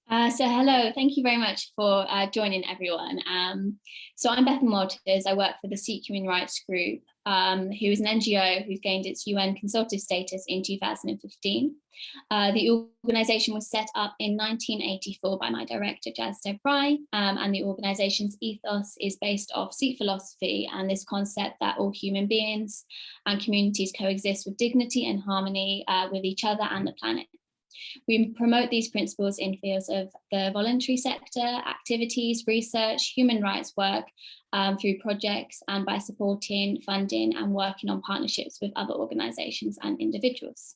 So hello, thank you very much for joining everyone. So I'm Beth Waters. I work for the Sikh Human Rights Group, who is an NGO who's gained its UN consultative status in 2015. The organisation was set up in 1984 by my director, ZanaAfrica, and the organisation's ethos is based off Sikh philosophy and this concept that all human beings and communities coexist with dignity and harmony with each other and the planet. We promote these principles in fields of the voluntary sector, activities, research, human rights work, through projects and by supporting, funding and working on partnerships with other organisations and individuals.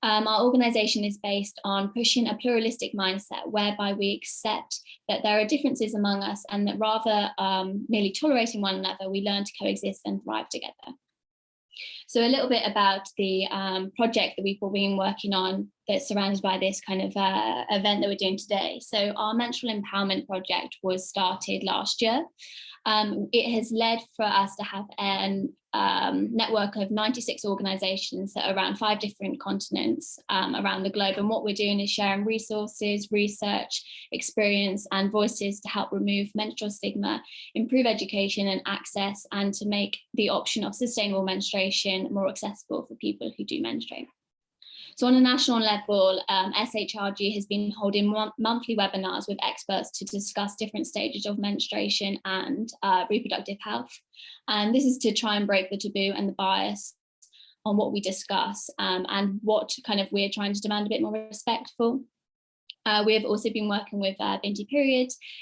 Our organisation is based on pushing a pluralistic mindset whereby we accept that there are differences among us and that rather merely tolerating one another, we learn to coexist and thrive together. So a little bit about the project that we've been working on that's surrounded by this kind of event that we're doing today. So our Menstrual Empowerment project was started last year. It has led for us to have a network of 96 organisations that are around 5 different continents around the globe. And what we're doing is sharing resources, research, experience and voices to help remove menstrual stigma, improve education and access, and to make the option of sustainable menstruation more accessible for people who do menstruate. So on a national level, SHRG has been holding monthly webinars with experts to discuss different stages of menstruation and reproductive health. And this is to try and break the taboo and the bias on what we discuss and what kind of we're trying to demand a bit more respectful. We have also been working with Binti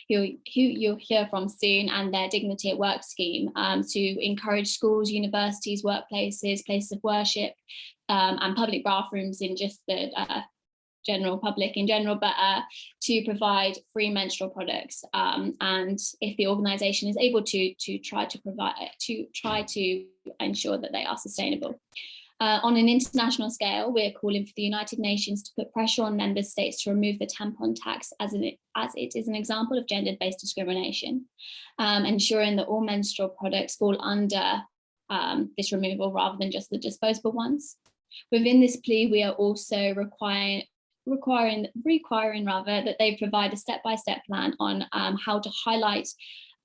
who you'll hear from soon, and their Dignity at Work scheme to encourage schools, universities, workplaces, places of worship, and public bathrooms in just the general public in general, but to provide free menstrual products. And if the organisation is able to try to ensure that they are sustainable. On an international scale, we're calling for the United Nations to put pressure on member states to remove the tampon tax as it is an example of gender-based discrimination, ensuring that all menstrual products fall under this removal rather than just the disposable ones. Within this plea, we are also requiring that they provide a step-by-step plan on how to highlight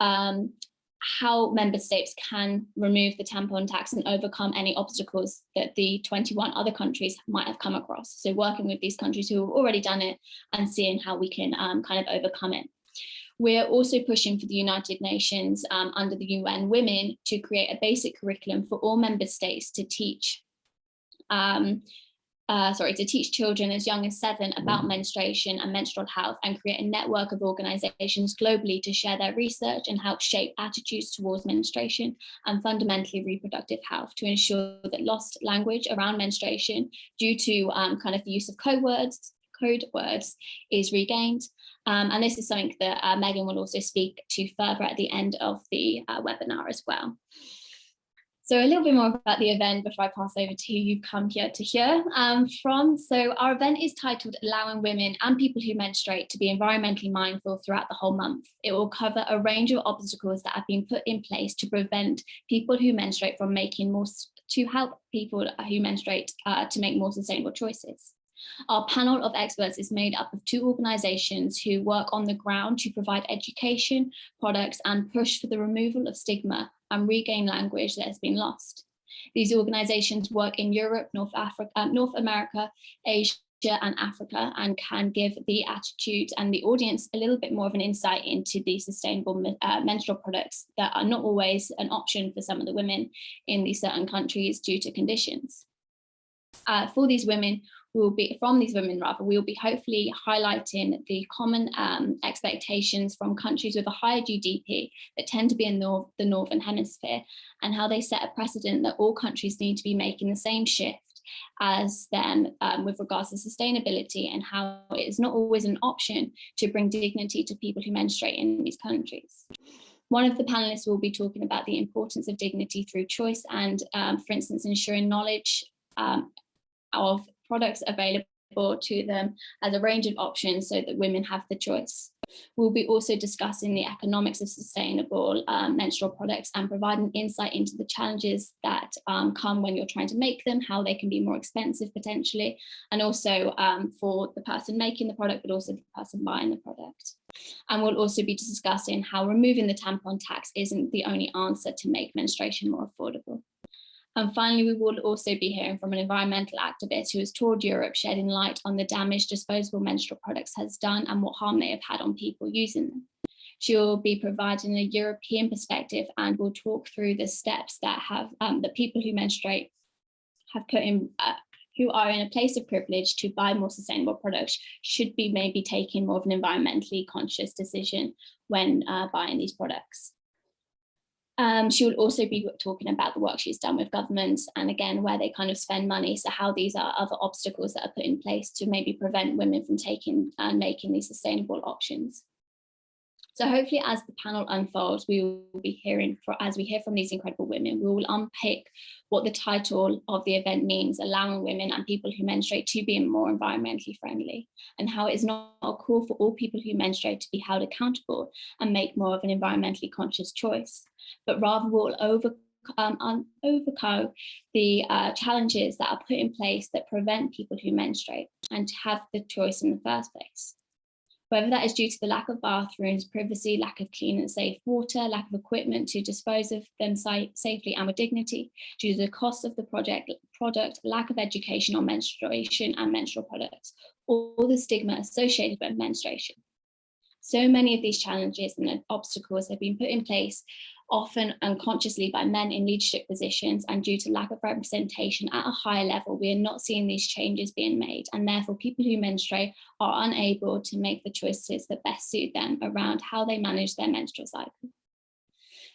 how member states can remove the tampon tax and overcome any obstacles that the 21 other countries might have come across. So working with these countries who have already done it and seeing how we can kind of overcome it. We're also pushing for the United Nations under the UN Women to create a basic curriculum for all member states to teach children as young as 7 about menstruation and menstrual health, and create a network of organisations globally to share their research and help shape attitudes towards menstruation and fundamentally reproductive health, to ensure that lost language around menstruation due to kind of the use of code words is regained. And this is something that Megan will also speak to further at the end of the webinar as well. So a little bit more about the event before I pass over to who you've come here to hear from. So our event is titled Allowing Women and People Who Menstruate to be Environmentally Mindful throughout the whole month. It will cover a range of obstacles that have been put in place to prevent people who menstruate from to help people who menstruate to make more sustainable choices. Our panel of experts is made up of 2 organisations who work on the ground to provide education, products and push for the removal of stigma and regain language that has been lost. These organisations work in Europe, North America, Asia and Africa, and can give the attitude and the audience a little bit more of an insight into the sustainable menstrual products that are not always an option for some of the women in these certain countries due to conditions. For these women, we will be hopefully highlighting the common expectations from countries with a higher GDP that tend to be in the Northern Hemisphere, and how they set a precedent that all countries need to be making the same shift as them with regards to sustainability, and how it is not always an option to bring dignity to people who menstruate in these countries. One of the panelists will be talking about the importance of dignity through choice and, for instance, ensuring knowledge of products available to them as a range of options so that women have the choice. We'll be also discussing the economics of sustainable menstrual products and providing insight into the challenges that come when you're trying to make them, how they can be more expensive potentially, and also for the person making the product, but also the person buying the product. And we'll also be discussing how removing the tampon tax isn't the only answer to make menstruation more affordable. And finally, we will also be hearing from an environmental activist who has toured Europe, shedding light on the damage disposable menstrual products has done and what harm they have had on people using them. She will be providing a European perspective and will talk through the steps that have the people who menstruate have put in, who are in a place of privilege to buy more sustainable products, should be maybe taking more of an environmentally conscious decision when buying these products. She will also be talking about the work she's done with governments and again, where they kind of spend money. So how these are other obstacles that are put in place to maybe prevent women from taking and making these sustainable options. So hopefully as the panel unfolds, we will be hearing, as we hear from these incredible women, we will unpick what the title of the event means, allowing women and people who menstruate to be more environmentally friendly, and how it is not a call for all people who menstruate to be held accountable and make more of an environmentally conscious choice, but rather will overcome the challenges that are put in place that prevent people who menstruate and to have the choice in the first place. Whether that is due to the lack of bathrooms, privacy, lack of clean and safe water, lack of equipment to dispose of them safely and with dignity, due to the cost of the product, lack of education on menstruation and menstrual products, all the stigma associated with menstruation. So many of these challenges and obstacles have been put in place, often unconsciously by men in leadership positions, and due to lack of representation at a higher level, we are not seeing these changes being made, and therefore people who menstruate are unable to make the choices that best suit them around how they manage their menstrual cycle.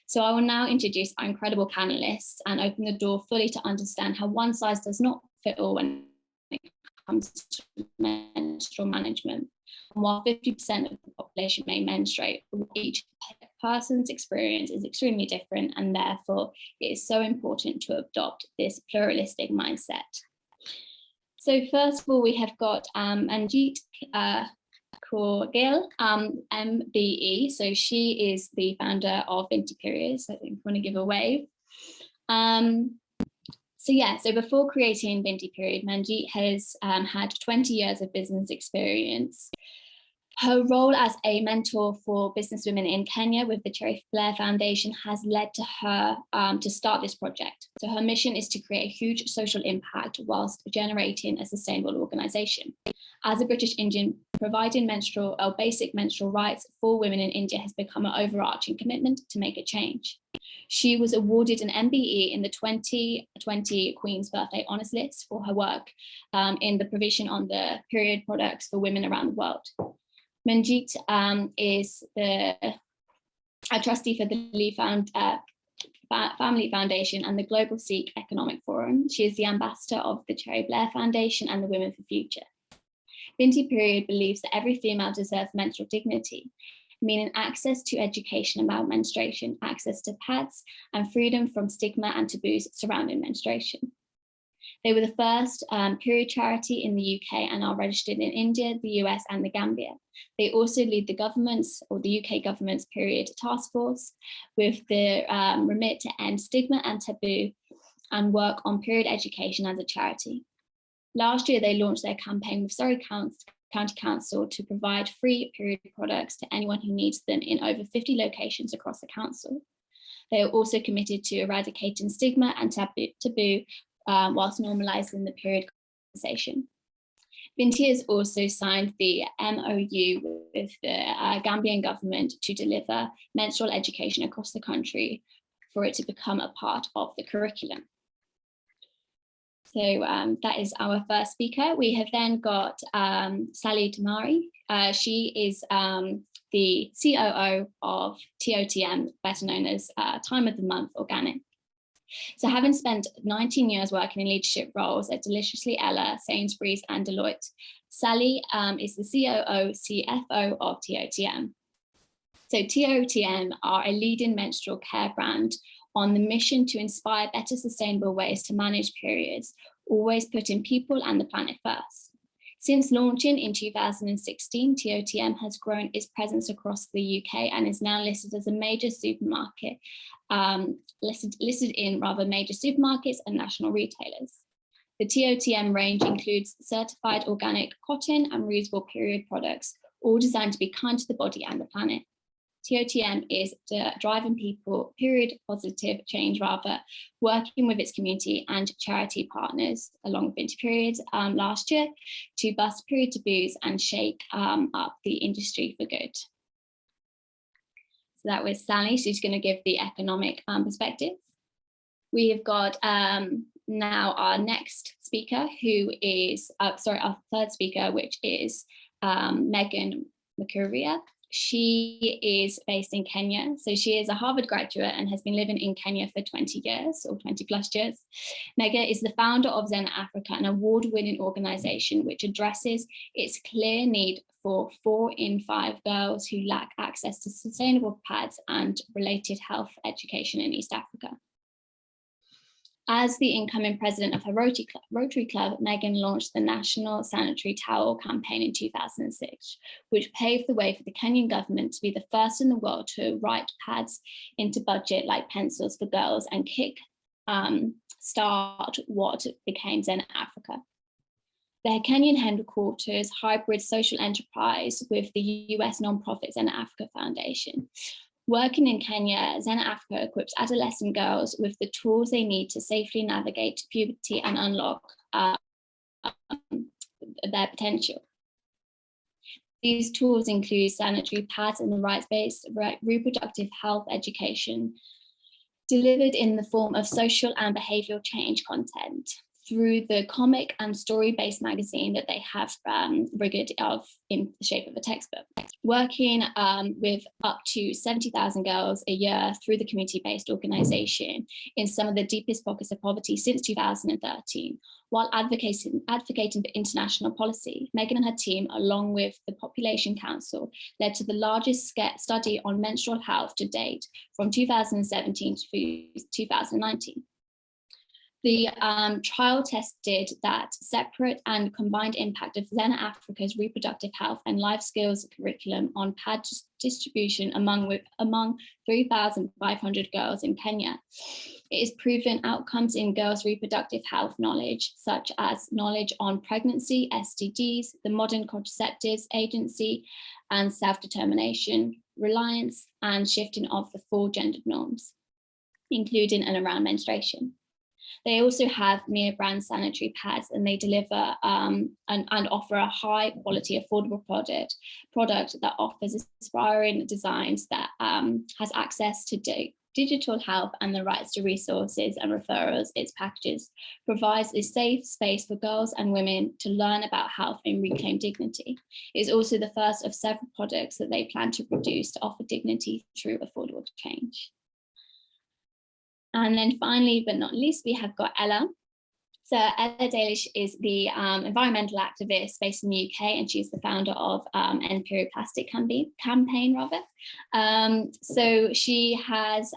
So I will now introduce our incredible panelists and open the door fully to understand how one size does not fit all when it comes to menstrual management. And while 50% of the population may menstruate, each person's experience is extremely different, and therefore it is so important to adopt this pluralistic mindset. So first of all, we have got Manjit Gill, MBE. So she is the founder of Binti Period. So I think I want to give a wave. So before creating Binti Period, Manjit has had 20 years of business experience. Her role as a mentor for businesswomen in Kenya with the Cherry Blair Foundation has led to her to start this project. So her mission is to create a huge social impact whilst generating a sustainable organisation. As a British Indian, providing basic menstrual rights for women in India has become an overarching commitment to make a change. She was awarded an MBE in the 2020 Queen's Birthday Honours List for her work in the provision on the period products for women around the world. Manjit is a trustee for the Lee Family Foundation and the Global Sikh Economic Forum. She is the ambassador of the Cherry Blair Foundation and the Women for Future. Binti Period believes that every female deserves menstrual dignity, meaning access to education about menstruation, access to pads, and freedom from stigma and taboos surrounding menstruation. They were the first period charity in the UK and are registered in India, the US, and the Gambia. They also lead the UK government's period task force with the remit to end stigma and taboo and work on period education as a charity. Last year, they launched their campaign with Surrey County Council to provide free period products to anyone who needs them in over 50 locations across the council. They are also committed to eradicating stigma and taboo whilst normalising the period conversation. Binti has also signed the MOU with the Gambian government to deliver menstrual education across the country for it to become a part of the curriculum. So that is our first speaker. We have then got Sally Damari. She is the COO of TOTM, better known as Time of the Month Organic. So having spent 19 years working in leadership roles at Deliciously Ella, Sainsbury's and Deloitte, Sally is the COO, CFO of TOTM. So TOTM are a leading menstrual care brand on the mission to inspire better sustainable ways to manage periods, always putting people and the planet first. Since launching in 2016, TOTM has grown its presence across the UK and is now listed as a major supermarket, listed in major supermarkets and national retailers. The TOTM range includes certified organic cotton and reusable period products, all designed to be kind to the body and the planet. TOTM is driving people period positive change, working with its community and charity partners along with Binti period last year to bust period taboos and shake up the industry for good. So that was Sally. She's going to give the economic perspective. We have got now our next speaker, who is, our third speaker, which is White Mukuria. She is based in Kenya. So she is a Harvard graduate and has been living in Kenya for 20 years or 20 plus years. Mega is the founder of ZanaAfrica, an award-winning organization which addresses its clear need for 4 in 5 girls who lack access to sustainable pads and related health education in East Africa. As the incoming president of her Rotary Club, Megan launched the National Sanitary Towel campaign in 2006, which paved the way for the Kenyan government to be the first in the world to write pads into budget like pencils for girls and start what became ZanaAfrica. The Kenyan headquarters hybrid social enterprise with the US nonprofit ZanaAfrica Foundation. Working in Kenya, ZanaAfrica equips adolescent girls with the tools they need to safely navigate puberty and unlock their potential. These tools include sanitary pads and the rights-based reproductive health education, delivered in the form of social and behavioral change content through the comic and story-based magazine that they have rigged in the shape of a textbook. Working with up to 70,000 girls a year through the community-based organization in some of the deepest pockets of poverty since 2013, while advocating for international policy. Megan and her team, along with the Population Council, led to the largest study on menstrual health to date from 2017 to 2019. The trial tested that separate and combined impact of ZanaAfrica's reproductive health and life skills curriculum on pad distribution among 3,500 girls in Kenya. It has proven outcomes in girls' reproductive health knowledge, such as knowledge on pregnancy, STDs, the modern contraceptives agency, and self-determination, reliance, and shifting of the 4 gendered norms, including and around menstruation. They also have Mia brand sanitary pads, and they deliver and offer a high quality, affordable product that offers inspiring designs that has access to digital help and the rights to resources and referrals. Its packages provides a safe space for girls and women to learn about health and reclaim dignity. It is also the first of several products that they plan to produce to offer dignity through affordable change. And then finally, but not least, we have got Ella. So Ella Daish is the environmental activist based in the UK, and she's the founder of End Period Plastic campaign. So she has,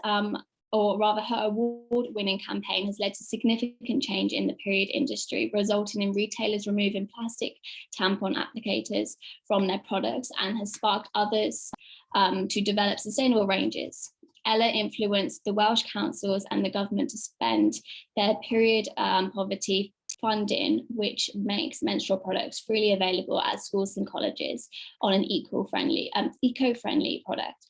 or rather her award-winning campaign has led to significant change in the period industry, resulting in retailers removing plastic tampon applicators from their products, and has sparked others to develop sustainable ranges. Ella influenced the Welsh councils and the government to spend their period poverty funding, which makes menstrual products freely available at schools and colleges on an eco-friendly product.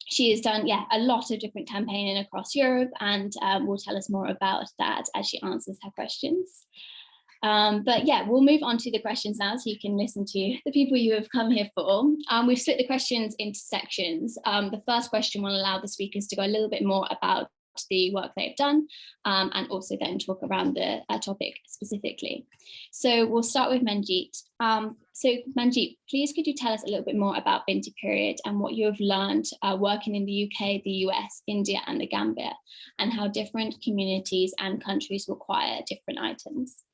She has done a lot of different campaigning across Europe, and will tell us more about that as she answers her questions. But yeah, we'll move on to the questions now, so you can listen to the people you have come here for. We've split the questions into sections. The first question will allow the speakers to go a little bit more about the work they've done, and also then talk around the topic specifically. So we'll start with Manjit. So Manjit, please could you tell us a little bit more about Binti period and what you have learned working in the UK, the US, India, and the Gambia, and how different communities and countries require different items.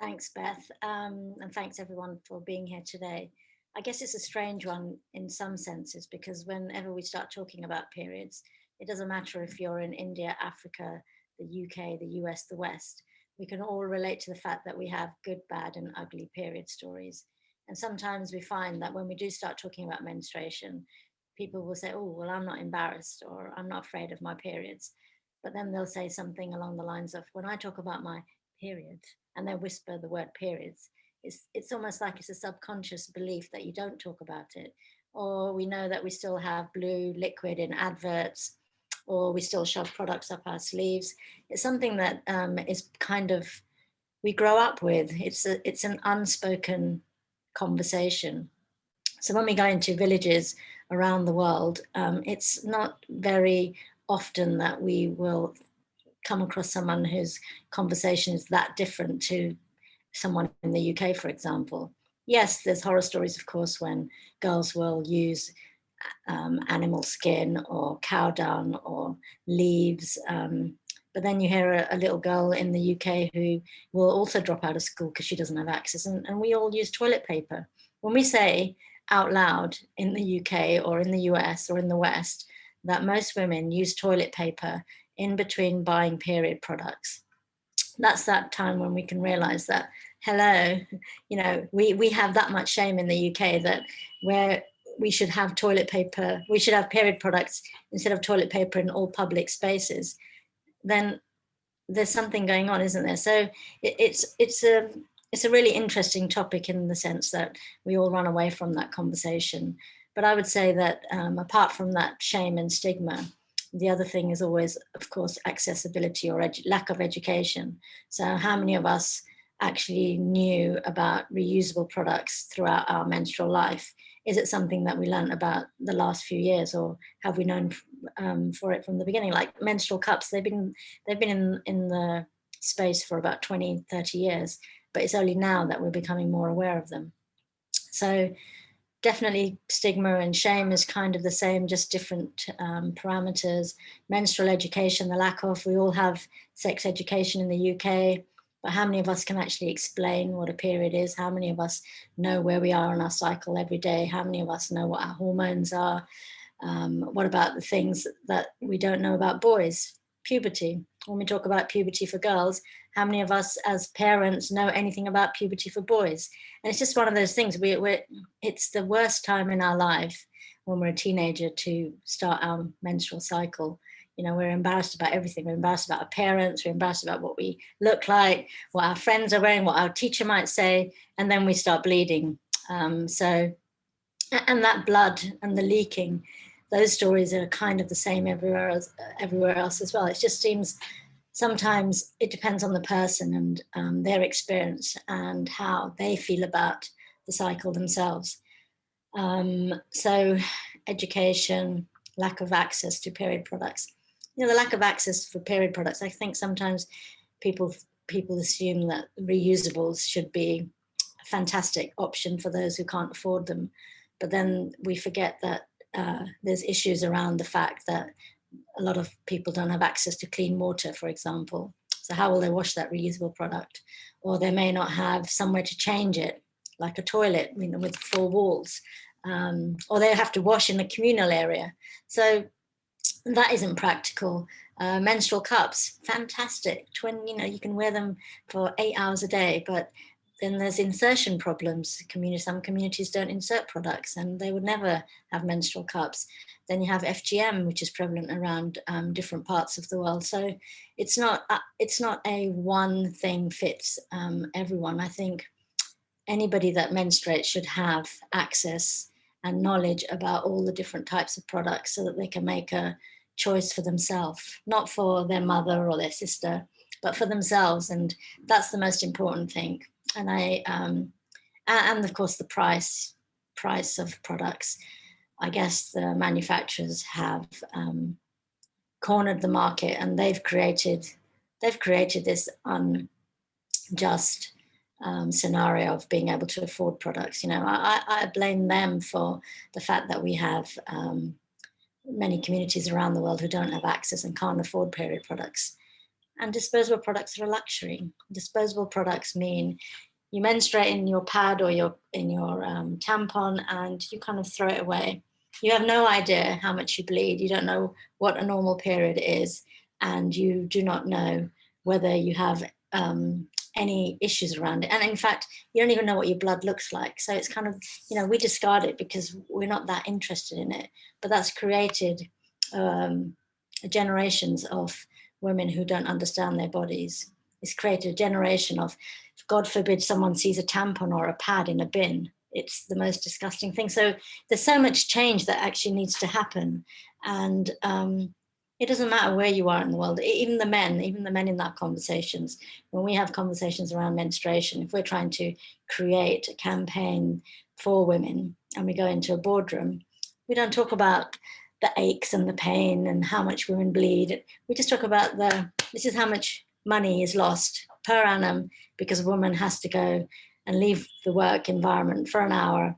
Thanks, Beth, and thanks everyone for being here today. I guess it's a strange one in some senses, because whenever we start talking about periods, it doesn't matter if you're in India, Africa, the UK, the US, the West, we can all relate to the fact that we have good, bad, and ugly period stories. And sometimes we find that when we do start talking about menstruation, people will say, oh, well, I'm not embarrassed, or I'm not afraid of my periods. But then they'll say something along the lines of, when I talk about my period, and they whisper the word periods, it's almost like it's a subconscious belief that you don't talk about it. Or we know that we still have blue liquid in adverts, or we still shove products up our sleeves. It's something that is kind of, we grow up with. It's an unspoken conversation. So when we go into villages around the world, it's not very often that we will come across someone whose conversation is that different to someone in the UK, for example. Yes, there's horror stories, of course, when girls will use animal skin or cow dung or leaves. But then you hear a little girl in the UK who will also drop out of school because she doesn't have access. And we all use toilet paper. When we say out loud in the UK or in the US or in the West that most women use toilet paper in between buying period products, that's that time when we can realize that, hello, you know, we have that much shame in the UK that where we should have toilet paper, we should have period products instead of toilet paper in all public spaces, then there's something going on, isn't there? So it's a really interesting topic in the sense that we all run away from that conversation. But I would say that apart from that shame and stigma, the other thing is always, of course, accessibility or lack of education. So how many of us actually knew about reusable products throughout our menstrual life? Is it something that we learned about the last few years, or have we known for it from the beginning? Like menstrual cups, they've been in the space for about 20, 30 years, but it's only now that we're becoming more aware of them. So definitely stigma and shame is kind of the same, just different parameters. Menstrual education, the lack of, we all have sex education in the UK, but how many of us can actually explain what a period is? How many of us know where we are on our cycle every day? How many of us know what our hormones are? What about the things that we don't know about boys? Puberty. When we talk about puberty for girls, how many of us as parents know anything about puberty for boys? And it's just one of those things. It's the worst time in our life when we're a teenager to start our menstrual cycle. You know, we're embarrassed about everything. We're embarrassed about our parents. We're embarrassed about what we look like, what our friends are wearing, what our teacher might say, and then we start bleeding. And that blood and the leaking, those stories are kind of the same everywhere else as well. It just seems sometimes it depends on the person and their experience and how they feel about the cycle themselves. So education, lack of access to period products. You know, the lack of access for period products, I think sometimes people assume that reusables should be a fantastic option for those who can't afford them. But then we forget that there's issues around the fact that a lot of people don't have access to clean water, for example. So how will they wash that reusable product? Or they may not have somewhere to change it, like a toilet, you know, with 4 walls. Or they have to wash in the communal area. So that isn't practical. Menstrual cups, fantastic. You know, you can wear them for 8 hours a day, but then there's insertion problems. Some communities don't insert products and they would never have menstrual cups. Then you have FGM, which is prevalent around different parts of the world. So it's not a one thing fits everyone. I think anybody that menstruates should have access and knowledge about all the different types of products so that they can make a choice for themselves, not for their mother or their sister, but for themselves. And that's the most important thing. And and of course the price of products. I guess the manufacturers have cornered the market, and they've created this unjust scenario of being able to afford products. You know, I blame them for the fact that we have many communities around the world who don't have access and can't afford period products. And disposable products are a luxury. Disposable products mean you menstruate in your pad or in your tampon and you kind of throw it away. You have no idea how much you bleed. You don't know what a normal period is, and you do not know whether you have any issues around it. And in fact, you don't even know what your blood looks like. So it's kind of, we discard it because we're not that interested in it. But that's created generations of women who don't understand their bodies. It's created a generation of, God forbid someone sees a tampon or a pad in a bin. It's the most disgusting thing. So there's so much change that actually needs to happen. And it doesn't matter where you are in the world, even the men in that conversations, when we have conversations around menstruation, if we're trying to create a campaign for women and we go into a boardroom, we don't talk about the aches and the pain and how much women bleed. We just talk about this is how much money is lost per annum because a woman has to go and leave the work environment for an hour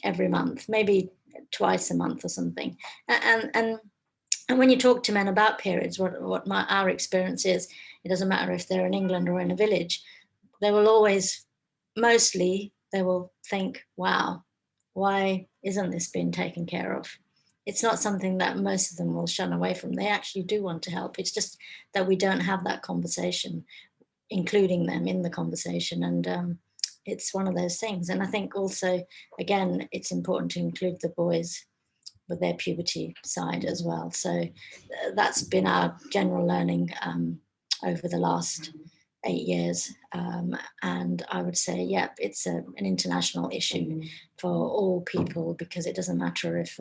every month, maybe twice a month or something. And when you talk to men about periods, our experience is, it doesn't matter if they're in England or in a village, they will always, mostly, they will think, wow, why isn't this being taken care of? It's not something that most of them will shun away from. They actually do want to help. It's just that we don't have that conversation, including them in the conversation. And it's one of those things. And I think also, again, it's important to include the boys with their puberty side as well. So that's been our general learning over the last 8 years. And I would say, yep, it's an international issue for all people, because it doesn't matter if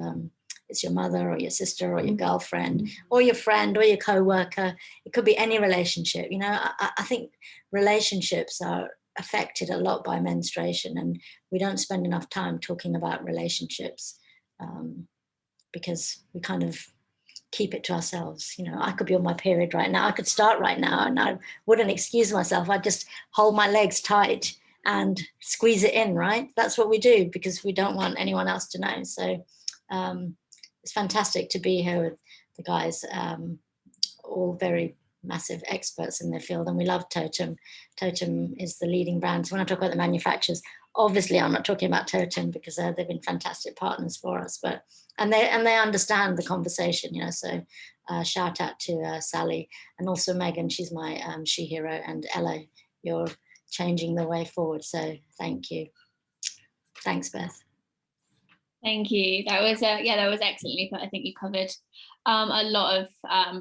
it's your mother or your sister or your girlfriend or your friend or your co-worker. It could be any relationship. I think relationships are affected a lot by menstruation, and we don't spend enough time talking about relationships. Because we kind of keep it to ourselves. I could be on my period right now. I could start right now and I wouldn't excuse myself. I'd just hold my legs tight and squeeze it in, right? That's what we do because we don't want anyone else to know. So it's fantastic to be here with the guys, all very massive experts in their field. And we love TOTM. TOTM is the leading brand. So when I talk about the manufacturers, obviously I'm not talking about TOTM because they've been fantastic partners for us, but and they understand the conversation, so shout out to Sally, and also Megan, she's my she hero, and Ella, you're changing the way forward, so thank you. Thanks, Beth. Thank you. That was excellently put. I think you covered a lot of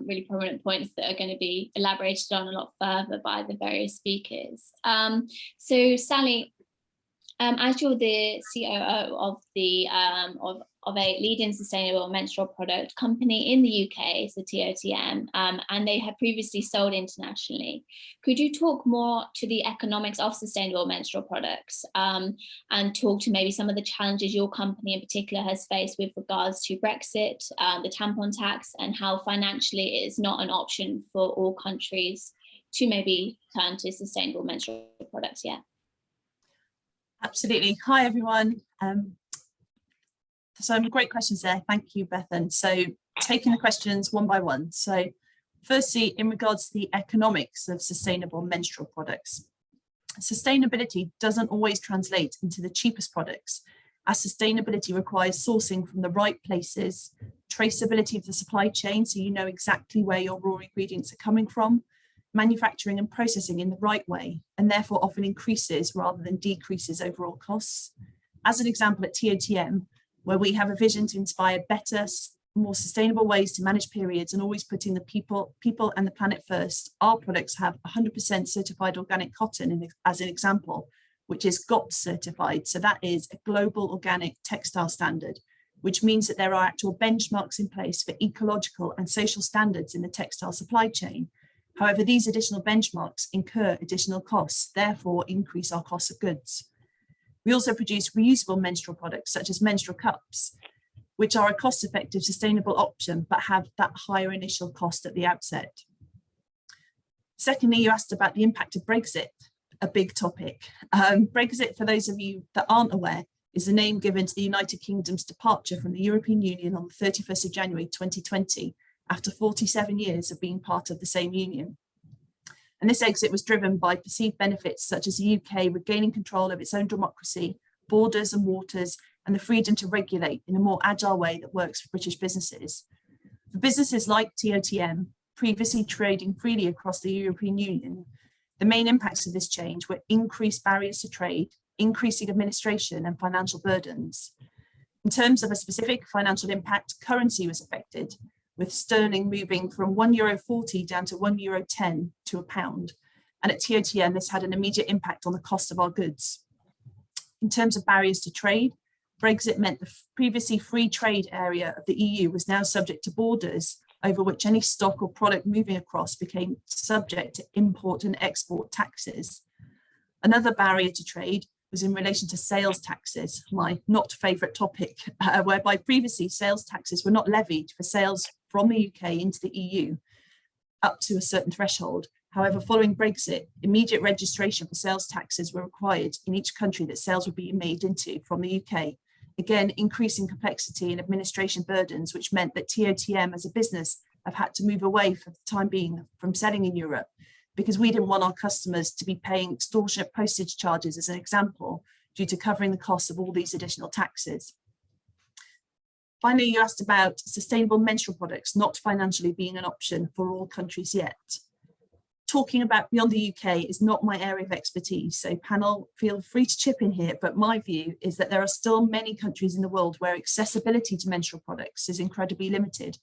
really prominent points that are going to be elaborated on a lot further by the various speakers. So Sally, as you're the COO of the of a leading sustainable menstrual product company in the UK, so TOTM, and they have previously sold internationally. Could you talk more to the economics of sustainable menstrual products and talk to maybe some of the challenges your company in particular has faced with regards to Brexit, the Tampon Tax, and how financially it is not an option for all countries to maybe turn to sustainable menstrual products yet? Absolutely. Hi, everyone. So great questions there. Thank you, Bethan. So taking the questions one by one. So firstly, in regards to the economics of sustainable menstrual products, sustainability doesn't always translate into the cheapest products, as sustainability requires sourcing from the right places, traceability of the supply chain, so you know exactly where your raw ingredients are coming from, manufacturing and processing in the right way, and therefore often increases rather than decreases overall costs. As an example, at TOTM, where we have a vision to inspire better, more sustainable ways to manage periods and always putting the people and the planet first, our products have 100% certified organic cotton as an example, which is GOTS certified. So that is a global organic textile standard, which means that there are actual benchmarks in place for ecological and social standards in the textile supply chain. However, these additional benchmarks incur additional costs, therefore increase our cost of goods. We also produce reusable menstrual products such as menstrual cups, which are a cost-effective, sustainable option, but have that higher initial cost at the outset. Secondly, you asked about the impact of Brexit, a big topic. Brexit, for those of you that aren't aware, is the name given to the United Kingdom's departure from the European Union on the 31st of January 2020, after 47 years of being part of the same union. And this exit was driven by perceived benefits such as the UK regaining control of its own democracy, borders and waters, and the freedom to regulate in a more agile way that works for British businesses. For businesses like TOTM, previously trading freely across the European Union, The main impacts of this change were increased barriers to trade, increasing administration and financial burdens. In terms of a specific financial impact, currency was affected, with sterling moving from €1.40 down to €1.10 to a pound. And at TOTM, this had an immediate impact on the cost of our goods. In terms of barriers to trade, Brexit meant the previously free trade area of the EU was now subject to borders over which any stock or product moving across became subject to import and export taxes. Another barrier to trade was in relation to sales taxes, my not favourite topic, whereby previously sales taxes were not levied for sales from the UK into the EU up to a certain threshold. However, following Brexit, immediate registration for sales taxes were required in each country that sales were being made into from the UK. Again, increasing complexity and administration burdens, which meant that TOTM as a business have had to move away for the time being from selling in Europe, because we didn't want our customers to be paying extortionate postage charges, as an example, due to covering the costs of all these additional taxes. Finally, you asked about sustainable menstrual products not financially being an option for all countries yet. Talking about beyond the UK is not my area of expertise, so panel, feel free to chip in here, but my view is that there are still many countries in the world where accessibility to menstrual products is incredibly limited,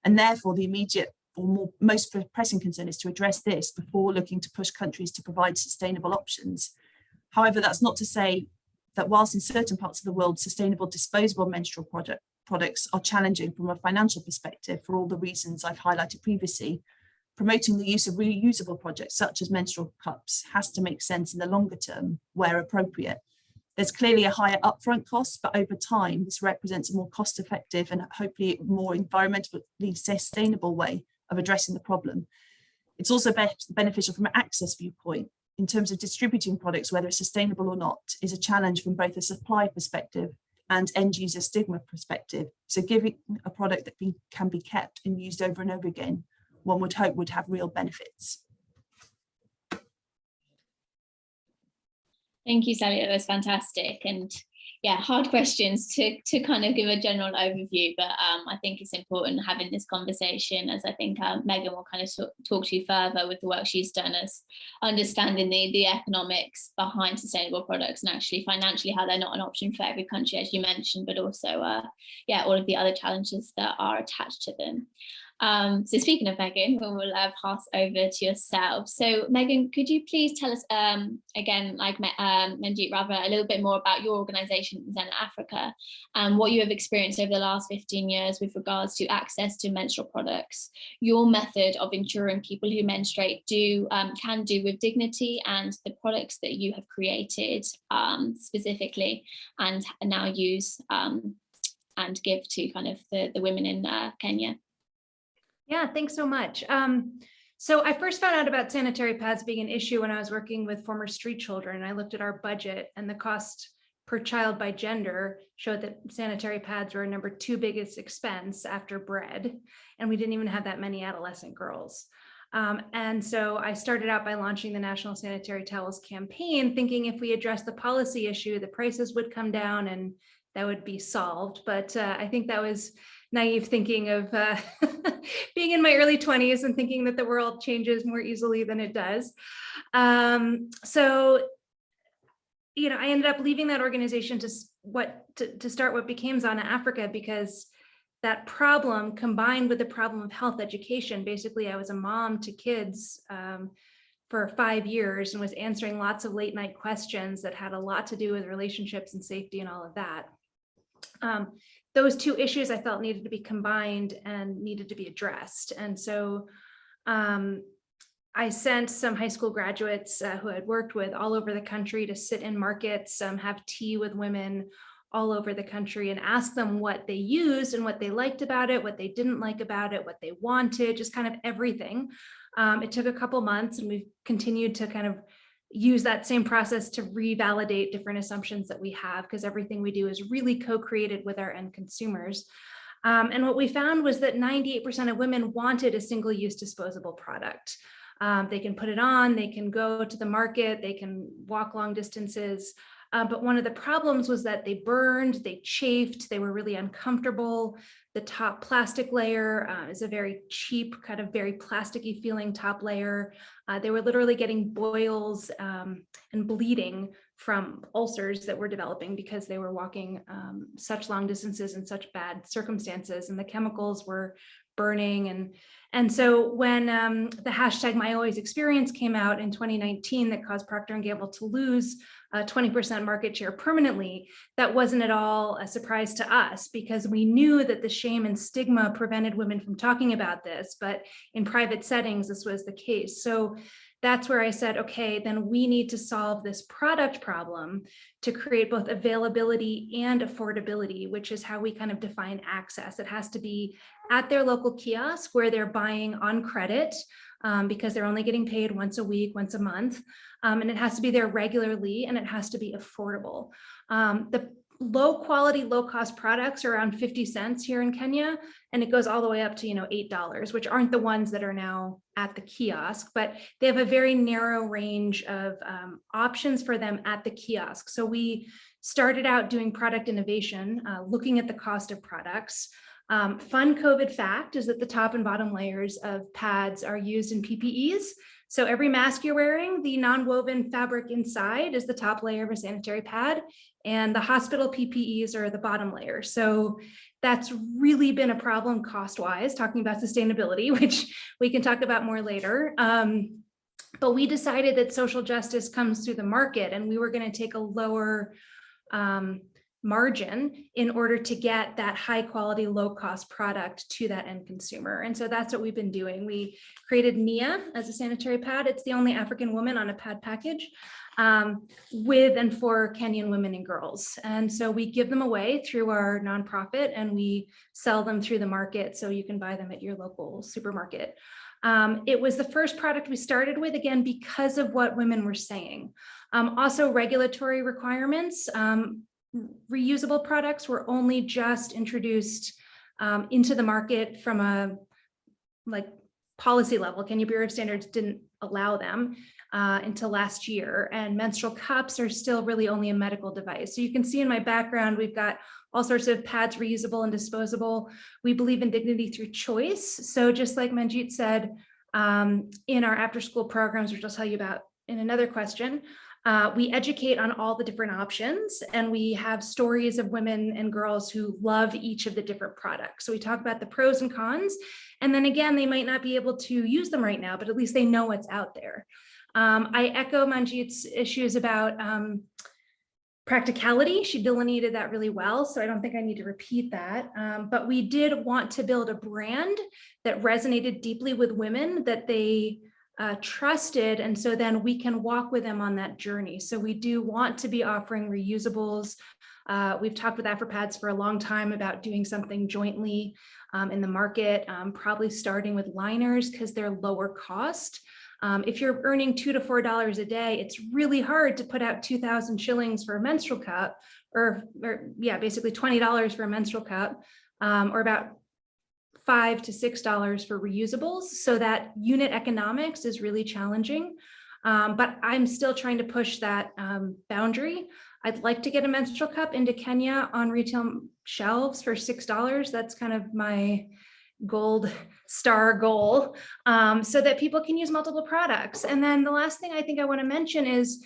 and therefore the immediate or most pressing concern is to address this before looking to push countries to provide sustainable options. However, that's not to say that whilst in certain parts of the world sustainable disposable menstrual products are challenging from a financial perspective for all the reasons I've highlighted previously, promoting the use of reusable projects such as menstrual cups has to make sense in the longer term where appropriate. There's clearly a higher upfront cost, but over time, this represents a more cost-effective and hopefully more environmentally sustainable way of addressing the problem. It's also beneficial from an access viewpoint. In terms of distributing products, whether it's sustainable or not, is a challenge from both a supply perspective and end user stigma perspective. So giving a product that can be kept and used over and over again, one would hope would have real benefits. Thank you, Sally. That was fantastic. And yeah, hard questions to kind of give a general overview, but I think it's important having this conversation, as I think Megan will kind of talk to you further with the work she's done, as understanding the economics behind sustainable products and actually financially how they're not an option for every country, as you mentioned, but also yeah, all of the other challenges that are attached to them. So speaking of Megan, we'll pass over to yourself. So Megan, could you please tell us again, like Manjit, rather, a little bit more about your organisation, ZanaAfrica, and what you have experienced over the last 15 years with regards to access to menstrual products, your method of ensuring people who menstruate can do with dignity, and the products that you have created specifically and now use and give to kind of the women in Kenya. Yeah, thanks so much. So I first found out about sanitary pads being an issue when I was working with former street children. I looked at our budget, and the cost per child by gender showed that sanitary pads were our number 2 biggest expense after bread. And we didn't even have that many adolescent girls. And so I started out by launching the National Sanitary Towels campaign, thinking if we addressed the policy issue, the prices would come down and that would be solved. But I think that was naive thinking of being in my early 20s and thinking that the world changes more easily than it does. So, you know, I ended up leaving that organization to start what became ZanaAfrica, because that problem combined with the problem of health education. Basically, I was a mom to kids for 5 years and was answering lots of late night questions that had a lot to do with relationships and safety and all of that. Those 2 issues I felt needed to be combined and needed to be addressed. And so I sent some high school graduates who I'd worked with all over the country to sit in markets, have tea with women all over the country, and ask them what they used and what they liked about it, what they didn't like about it, what they wanted, just kind of everything. It took a couple months, and we've continued to kind of use that same process to revalidate different assumptions that we have, because everything we do is really co-created with our end consumers. And what we found was that 98% of women wanted a single-use disposable product. They can put it on, they can go to the market, they can walk long distances. But one of the problems was that they burned, they chafed, they were really uncomfortable. The top plastic layer is a very cheap, kind of very plasticky feeling top layer. They were literally getting boils and bleeding from ulcers that were developing because they were walking such long distances in such bad circumstances, and the chemicals were burning. And so when the hashtag My Always Experience came out in 2019 that caused Procter & Gamble to lose 20% market share permanently, that wasn't at all a surprise to us, because we knew that the shame and stigma prevented women from talking about this, but in private settings, this was the case. So that's where I said, okay, then we need to solve this product problem to create both availability and affordability, which is how we kind of define access. It has to be at their local kiosk where they're buying on credit because they're only getting paid once a week, once a month. And it has to be there regularly, and it has to be affordable. The low quality, low cost products are around 50 cents here in Kenya, and it goes all the way up to, $8, which aren't the ones that are now at the kiosk, but they have a very narrow range of options for them at the kiosk. So we started out doing product innovation, looking at the cost of products. Fun COVID fact is that the top and bottom layers of pads are used in PPEs. So every mask you're wearing, the non-woven fabric inside is the top layer of a sanitary pad, and the hospital PPEs are the bottom layer. So that's really been a problem cost-wise, talking about sustainability, which we can talk about more later. But we decided that social justice comes through the market, and we were going to take a lower margin in order to get that high quality, low cost product to that end consumer. And so that's what we've been doing. We created Nia as a sanitary pad. It's the only African woman on a pad package with and for Kenyan women and girls. And so we give them away through our nonprofit, and we sell them through the market. So you can buy them at your local supermarket. It was the first product we started with, again, because of what women were saying. Also regulatory requirements. Reusable products were only just introduced into the market from a policy level. Kenya Bureau of Standards didn't allow them until last year, and menstrual cups are still really only a medical device. So you can see in my background, we've got all sorts of pads, reusable and disposable. We believe in dignity through choice. So just like Manjit said, in our after school programs, which I'll tell you about in another question, we educate on all the different options, and we have stories of women and girls who love each of the different products. So we talk about the pros and cons, and then again, they might not be able to use them right now, but at least they know what's out there. I echo Manjit's issues about practicality. She delineated that really well, so I don't think I need to repeat that. But we did want to build a brand that resonated deeply with women, that they trusted, and so then we can walk with them on that journey. So we do want to be offering reusables. We've talked with AfriPads for a long time about doing something jointly in the market, probably starting with liners because they're lower cost. If you're earning $2 to $4 a day, it's really hard to put out 2,000 shillings for a menstrual cup, or basically $20 for a menstrual cup, or about $5 to $6 for reusables. So that unit economics is really challenging, but I'm still trying to push that boundary. I'd like to get a menstrual cup into Kenya on retail shelves for $6. That's kind of my gold star goal, so that people can use multiple products. And then the last thing I think I want to mention is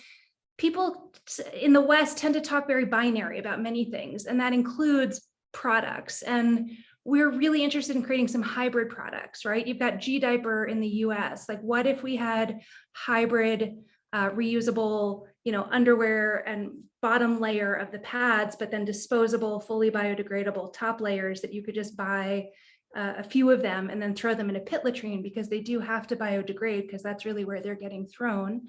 people in the West tend to talk very binary about many things, and that includes products. And we're really interested in creating some hybrid products, right? You've got G diaper in the US. Like, what if we had hybrid reusable, underwear and bottom layer of the pads, but then disposable, fully biodegradable top layers that you could just buy a few of them and then throw them in a pit latrine, because they do have to biodegrade, because that's really where they're getting thrown.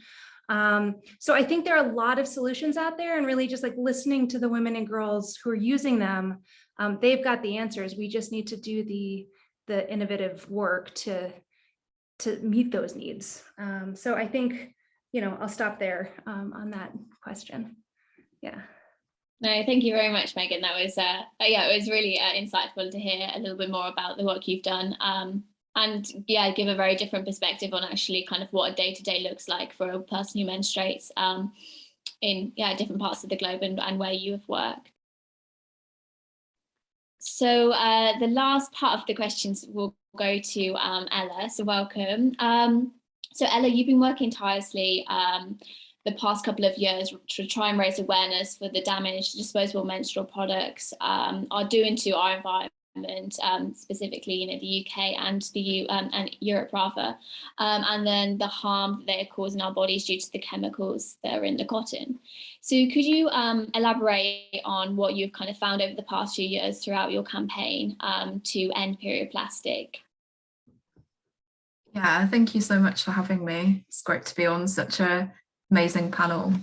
So I think there are a lot of solutions out there, and really just like listening to the women and girls who are using them, they've got the answers. We just need to do the innovative work to meet those needs. So I think, I'll stop there on that question. Yeah. No, thank you very much, Megan. That was, it was really insightful to hear a little bit more about the work you've done, and give a very different perspective on actually kind of what a day-to-day looks like for a person who menstruates. in different parts of the globe and where you have worked. So the last part of the questions will go to Ella, so welcome. So Ella, you've been working tirelessly the past couple of years to try and raise awareness for the damage disposable menstrual products are doing to our environment, specifically the UK and and Europe rather, and then the harm that they are causing our bodies due to the chemicals that are in the cotton. So could you elaborate on what you've kind of found over the past few years throughout your campaign to end period plastic? Yeah, thank you so much for having me. It's great to be on such an amazing panel.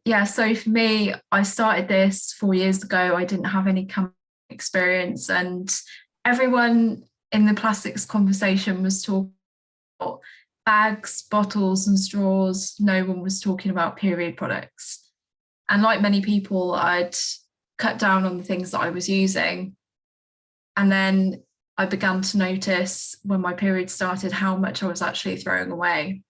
Yeah, so for me, I started this 4 years ago. I didn't have any campaign experience, and everyone in the plastics conversation was talking about bags, bottles and straws. No one was talking about period products. And like many people, I'd cut down on the things that I was using. And then I began to notice when my period started how much I was actually throwing away.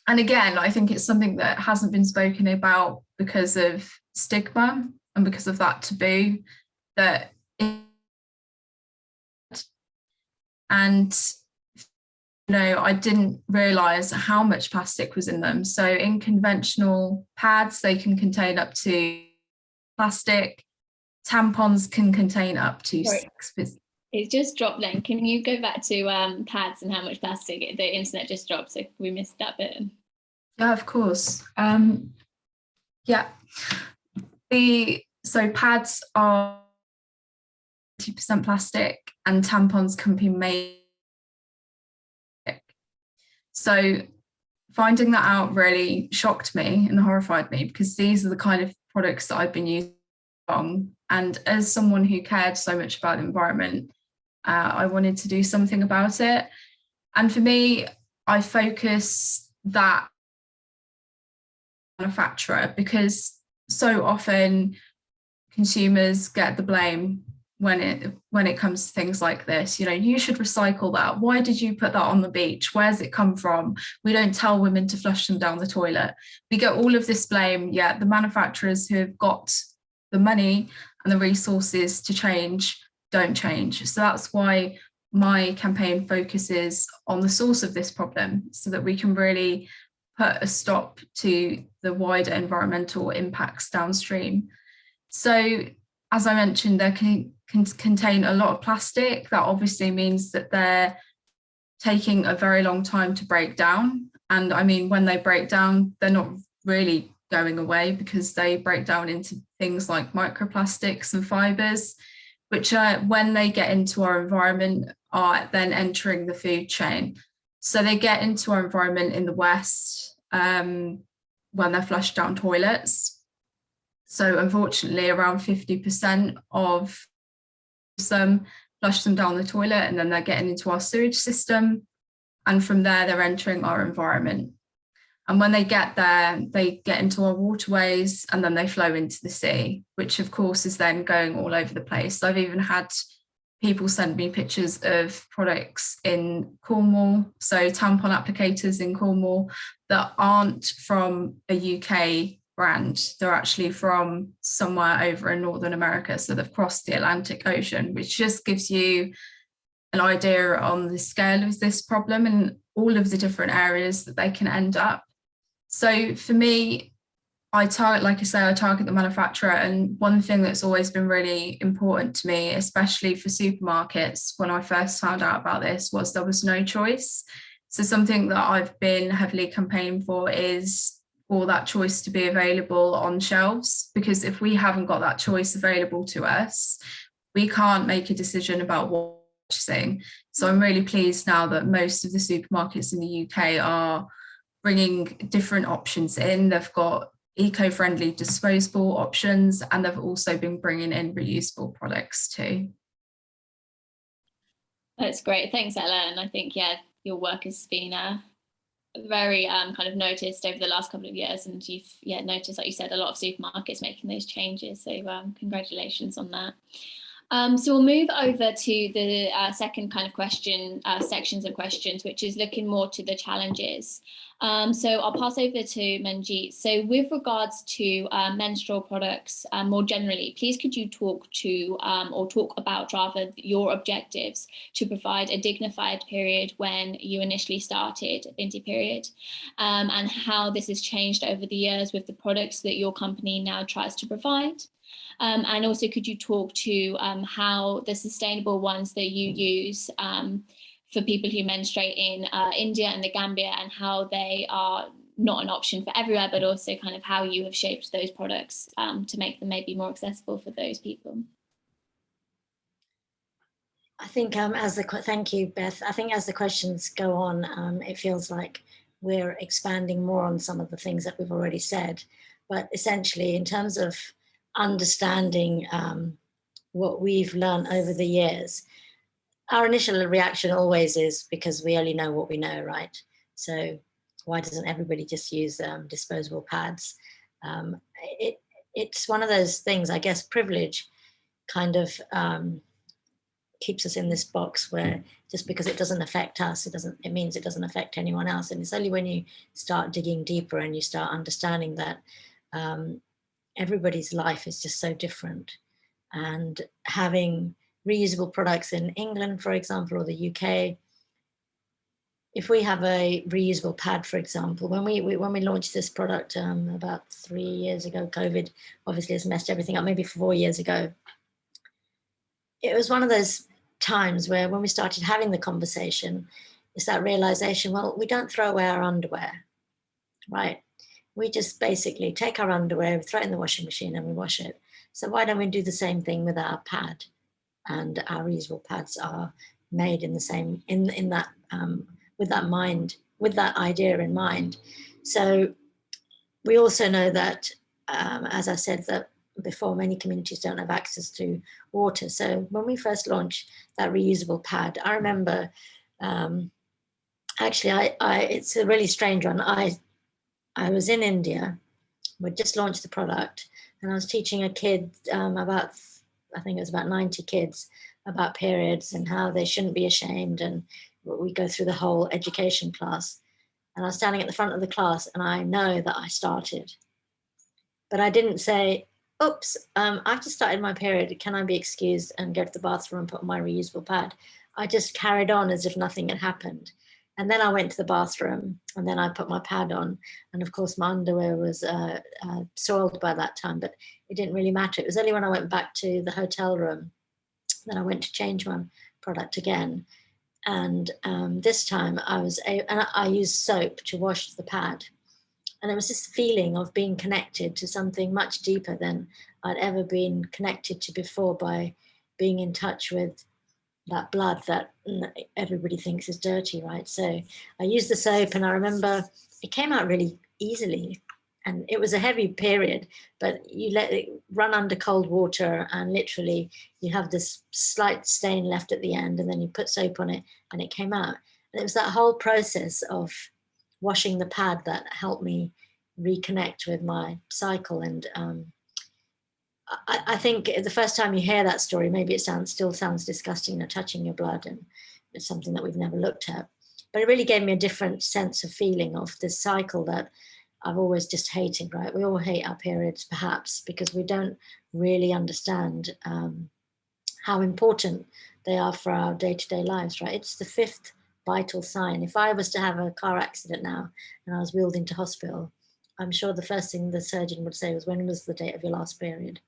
And again, I think it's something that hasn't been spoken about because of stigma and because of that taboo that I didn't realize how much plastic was in them. So in conventional pads, they can contain up to plastic. Tampons can contain up to 6%. It just dropped then. Can you go back to pads and how much plastic? The internet just dropped, so we missed that bit. Yeah, of course. Yeah. So pads are 20% plastic and tampons can be made. So finding that out really shocked me and horrified me, because these are the kind of products that I've been using. And as someone who cared so much about the environment, I wanted to do something about it. And for me, I focus that manufacturer, because so often consumers get the blame when it comes to things like this. You should recycle that. Why did you put that on the beach? Where's it come from? We don't tell women to flush them down the toilet. We get all of this blame, yet the manufacturers who have got the money and the resources to change don't change. So that's why my campaign focuses on the source of this problem, so that we can really put a stop to the wider environmental impacts downstream. So as I mentioned, they can contain a lot of plastic. That obviously means that they're taking a very long time to break down. And I mean, when they break down, they're not really going away, because they break down into things like microplastics and fibers, which when they get into our environment are then entering the food chain. So they get into our environment in the West when they're flushed down toilets. So unfortunately, around 50% of them flush them down the toilet, and then they're getting into our sewage system. And from there, they're entering our environment. And when they get there, they get into our waterways, and then they flow into the sea, which of course is then going all over the place. So I've even had people send me pictures of products in Cornwall, so tampon applicators in Cornwall, that aren't from a UK brand. They're actually from somewhere over in Northern America. So they've crossed the Atlantic Ocean, which just gives you an idea on the scale of this problem and all of the different areas that they can end up. So for me, I target the manufacturer. And one thing that's always been really important to me, especially for supermarkets, when I first found out about this, was there was no choice. So something that I've been heavily campaigning for is for that choice to be available on shelves, because if we haven't got that choice available to us, we can't make a decision about what we're purchasing. So I'm really pleased now that most of the supermarkets in the UK are bringing different options in. They've got eco-friendly disposable options, and they've also been bringing in reusable products too. That's great. Thanks, Ella. And I think, your work has been very kind of noticed over the last couple of years, and you've noticed, like you said, a lot of supermarkets making those changes. So congratulations on that. So we'll move over to the second kind of question, sections of questions, which is looking more to the challenges. So I'll pass over to Manjit. So with regards to menstrual products more generally, please could you talk to, or talk about rather, your objectives to provide a dignified period when you initially started Binti period, and how this has changed over the years with the products that your company now tries to provide. And also, could you talk to how the sustainable ones that you use for people who menstruate in India and the Gambia, and how they are not an option for everywhere, but also kind of how you have shaped those products to make them maybe more accessible for those people? I think thank you, Beth. I think as the questions go on, it feels like we're expanding more on some of the things that we've already said. But essentially, in terms of understanding what we've learned over the years, our initial reaction always is because we only know what we know, right? So why doesn't everybody just use disposable pads? It's one of those things, I guess, privilege kind of keeps us in this box where just because it doesn't affect us, it means it doesn't affect anyone else. And it's only when you start digging deeper and you start understanding that everybody's life is just so different. And having reusable products in England, for example, or the UK, if we have a reusable pad, for example, when we launched this product about 3 years ago, COVID obviously has messed everything up, maybe 4 years ago, it was one of those times where when we started having the conversation, it's that realization, well, we don't throw away our underwear, right? We just basically take our underwear, we throw it in the washing machine and we wash it. So why don't we do the same thing with our pad? And our reusable pads are made in the same, in that, with that idea in mind. So we also know that, as I said that before, many communities don't have access to water. So when we first launched that reusable pad, I remember, actually, it's a really strange one. I was in India, we just launched the product, and I was teaching a kid about, I think it was about 90 kids, about periods and how they shouldn't be ashamed. And we go through the whole education class. And I was standing at the front of the class and I know that I started. But I didn't say, oops, I've just started my period. Can I be excused and go to the bathroom and put on my reusable pad? I just carried on as if nothing had happened. And then I went to the bathroom and then I put my pad on. And of course, my underwear was soiled by that time, but it didn't really matter. It was only when I went back to the hotel room that I went to change my product again. And this time I used soap to wash the pad. And it was this feeling of being connected to something much deeper than I'd ever been connected to before, by being in touch with that blood that everybody thinks is dirty, right? So I used the soap and I remember it came out really easily. And it was a heavy period, but you let it run under cold water and literally you have this slight stain left at the end, and then you put soap on it and it came out. And it was that whole process of washing the pad that helped me reconnect with my cycle. And I think the first time you hear that story, maybe it still sounds disgusting, touching your blood, and it's something that we've never looked at. But it really gave me a different sense of feeling of this cycle that I've always just hated, right? We all hate our periods, perhaps, because we don't really understand how important they are for our day-to-day lives, right? It's the 5th vital sign. If I was to have a car accident now and I was wheeled into hospital, I'm sure the first thing the surgeon would say was, when was the date of your last period?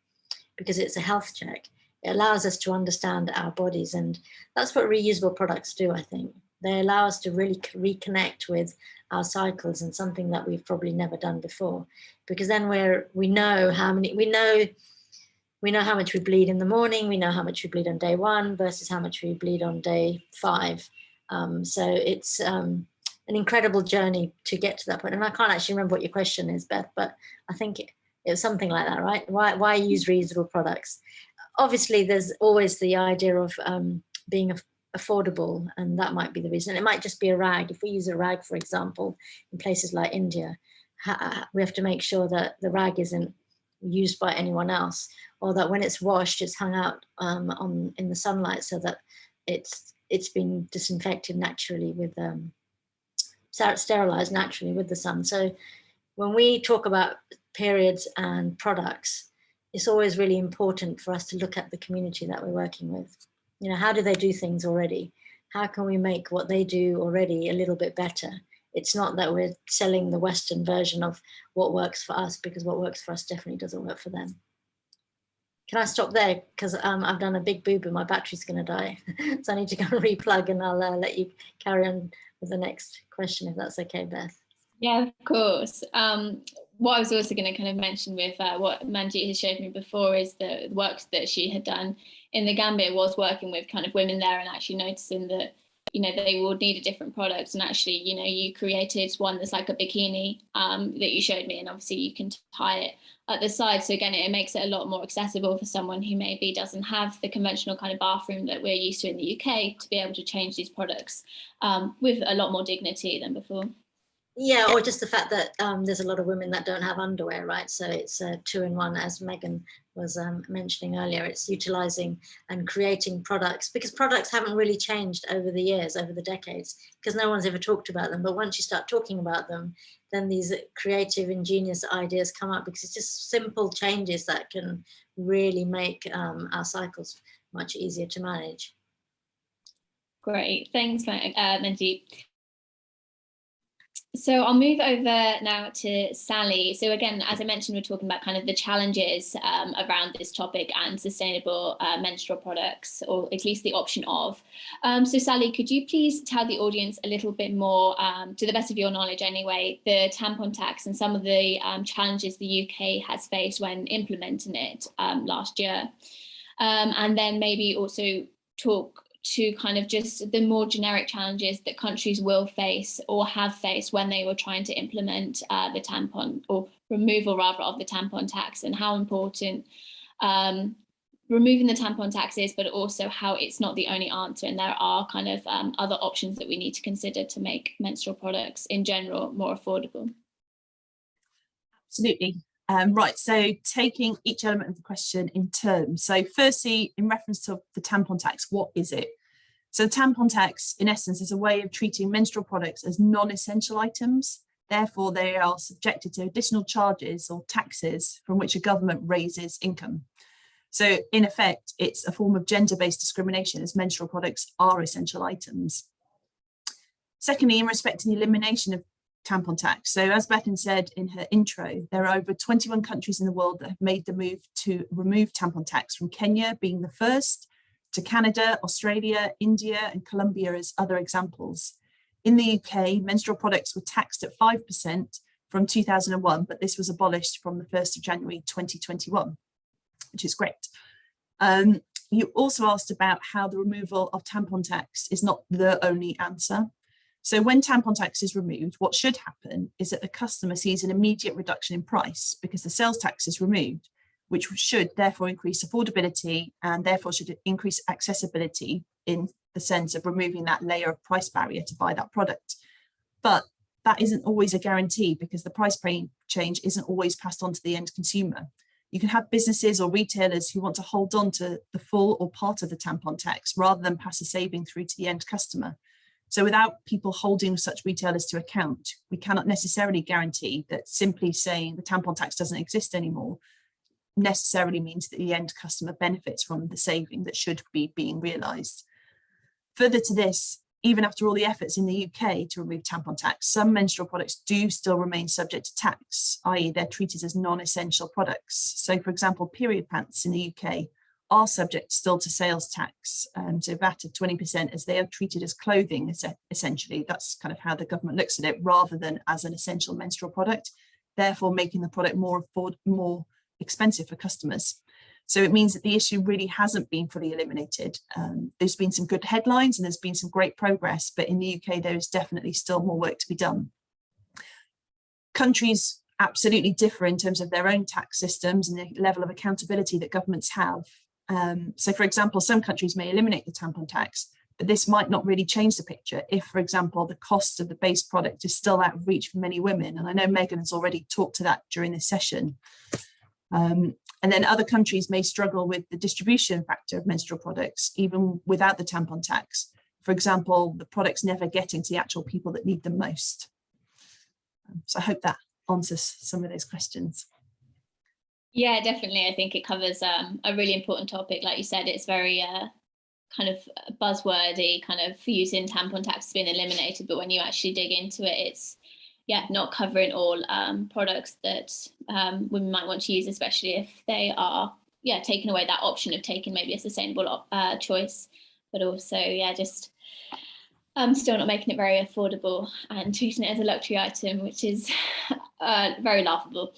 Because it's a health check. It allows us to understand our bodies, and that's what reusable products do, I think. They allow us to really reconnect with our cycles, and something that we've probably never done before, because then we know how much we bleed in the morning, we know how much we bleed on day 1 versus how much we bleed on day 5. So it's an incredible journey to get to that point. And I can't actually remember what your question is, Beth, but I think it was something like that, right? Why use reusable products? Obviously, there's always the idea of being affordable, and that might be the reason. It might just be a rag. If we use a rag, for example, in places like India, we have to make sure that the rag isn't used by anyone else, or that when it's washed, it's hung out in the sunlight so that it's been disinfected naturally with sterilized naturally with the sun. So when we talk about periods and products, it's always really important for us to look at the community that we're working with. You know, how do they do things already? How can we make what they do already a little bit better? It's not that we're selling the Western version of what works for us, because what works for us definitely doesn't work for them. Can I stop there? Because I've done a big boo-boo, my battery's going to die. So I need to go and replug, and I'll let you carry on with the next question, if that's okay, Beth. Yeah, of course. What I was also going to kind of mention with what Manjit has showed me before is the work that she had done in the Gambia was working with kind of women there and actually noticing that, you know, they would need a different product. And actually, you know, you created one that's like a bikini that you showed me, and obviously you can tie it at the side. So again, it makes it a lot more accessible for someone who maybe doesn't have the conventional kind of bathroom that we're used to in the UK to be able to change these products with a lot more dignity than before. Yeah, or just the fact that there's a lot of women that don't have underwear, right? So it's a 2-in-1, as Megan was mentioning earlier. It's utilizing and creating products, because products haven't really changed over the years, over the decades, because no one's ever talked about them. But once you start talking about them, then these creative, ingenious ideas come up, because it's just simple changes that can really make our cycles much easier to manage. Great, thanks, Manjit. So I'll move over now to Sally. So again, as I mentioned, we're talking about kind of the challenges around this topic and sustainable menstrual products, or at least the option of. So Sally, could you please tell the audience a little bit more, to the best of your knowledge anyway, the tampon tax and some of the challenges the UK has faced when implementing it last year? And then maybe also talk to kind of just the more generic challenges that countries will face or have faced when they were trying to implement the tampon, or removal rather, of the tampon tax, and how important removing the tampon tax is, but also how it's not the only answer, and there are kind of other options that we need to consider to make menstrual products in general more affordable. Absolutely. Right, so taking each element of the question in turn. So firstly, in reference to the tampon tax, what is it? So the tampon tax, in essence, is a way of treating menstrual products as non-essential items. Therefore, they are subjected to additional charges or taxes from which a government raises income. So in effect, it's a form of gender-based discrimination, as menstrual products are essential items. Secondly, in respect to the elimination of tampon tax. So as Bethan said in her intro, there are over 21 countries in the world that have made the move to remove tampon tax, from Kenya being the first, to Canada, Australia, India, and Colombia as other examples. In the UK, menstrual products were taxed at 5% from 2001, but this was abolished from the 1st of January 2021, which is great. You also asked about how the removal of tampon tax is not the only answer. So when tampon tax is removed, what should happen is that the customer sees an immediate reduction in price because the sales tax is removed, which should therefore increase affordability and therefore should increase accessibility in the sense of removing that layer of price barrier to buy that product. But that isn't always a guarantee, because the price change isn't always passed on to the end consumer. You can have businesses or retailers who want to hold on to the full or part of the tampon tax rather than pass a saving through to the end customer. So without people holding such retailers to account, we cannot necessarily guarantee that simply saying the tampon tax doesn't exist anymore necessarily means that the end customer benefits from the saving that should be being realised. Further to this, even after all the efforts in the UK to remove tampon tax, some menstrual products do still remain subject to tax, i.e. they're treated as non-essential products. So for example, period pants in the UK are subject still to sales tax, so VAT of 20%, as they are treated as clothing, essentially. That's kind of how the government looks at it, rather than as an essential menstrual product, therefore making the product more expensive for customers. So it means that the issue really hasn't been fully eliminated. There's been some good headlines and there's been some great progress, but in the UK, there is definitely still more work to be done. Countries absolutely differ in terms of their own tax systems and the level of accountability that governments have. So for example, some countries may eliminate the tampon tax, but this might not really change the picture if, for example, the cost of the base product is still out of reach for many women. And I know Megan has already talked to that during this session. And then other countries may struggle with the distribution factor of menstrual products, even without the tampon tax. For example, the products never getting to the actual people that need them most. So I hope that answers some of those questions. Yeah, definitely. I think it covers a really important topic. Like you said, it's very kind of buzzwordy, kind of using tampon tax being eliminated, but when you actually dig into it, it's not covering all products that women might want to use, especially if they are taking away that option of taking maybe a sustainable choice, but also just still not making it very affordable and treating it as a luxury item, which is very laughable.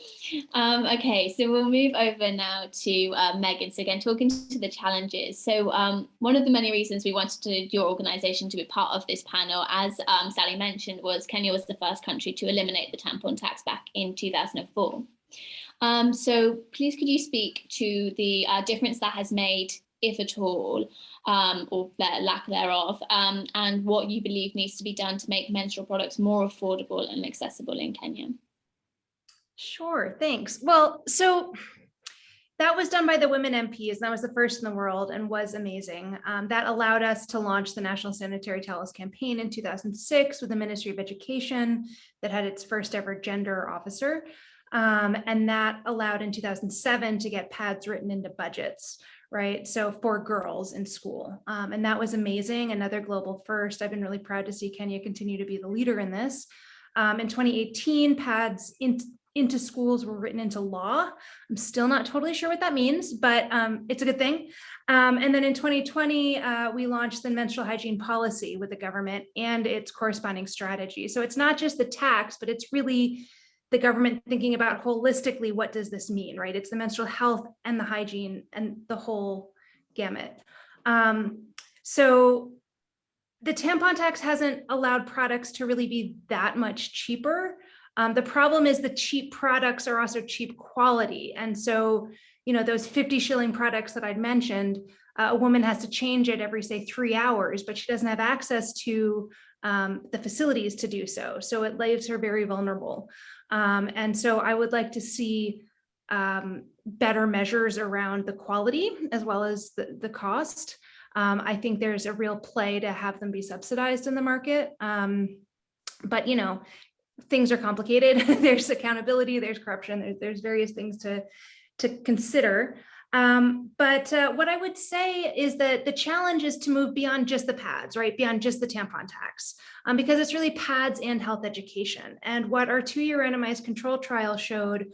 Okay, so we'll move over now to Megan. So again, talking to the challenges. So one of the many reasons we wanted your organisation to be part of this panel, as Sally mentioned, was Kenya was the first country to eliminate the tampon tax back in 2004. So please could you speak to the difference that has made, if at all, or lack thereof, and what you believe needs to be done to make menstrual products more affordable and accessible in Kenya? Sure, thanks. Well, so that was done by the women MPs, and that was the first in the world and was amazing. That allowed us to launch the National Sanitary Towels campaign in 2006 with the Ministry of Education that had its first ever gender officer. And that allowed in 2007 to get pads written into budgets, right? So for girls in school. And that was amazing. Another global first. I've been really proud to see Kenya continue to be the leader in this. In 2018, pads into schools were written into law. I'm still not totally sure what that means, but it's a good thing. And then in 2020, we launched the menstrual hygiene policy with the government and its corresponding strategy. So it's not just the tax, but it's really the government thinking about holistically, what does this mean, right? It's the menstrual health and the hygiene and the whole gamut. So the tampon tax hasn't allowed products to really be that much cheaper. The problem is the cheap products are also cheap quality. And so, you know, those 50 shilling products that I'd mentioned, a woman has to change it every, say, 3 hours, but she doesn't have access to the facilities to do so. So it leaves her very vulnerable. And so I would like to see better measures around the quality as well as the cost. I think there's a real play to have them be subsidized in the market. But, you know, things are complicated. There's accountability, there's corruption, there's various things to consider. But what I would say is that the challenge is to move beyond just the pads, right? Beyond just the tampon tax, because it's really pads and health education. And what our 2-year randomized control trial showed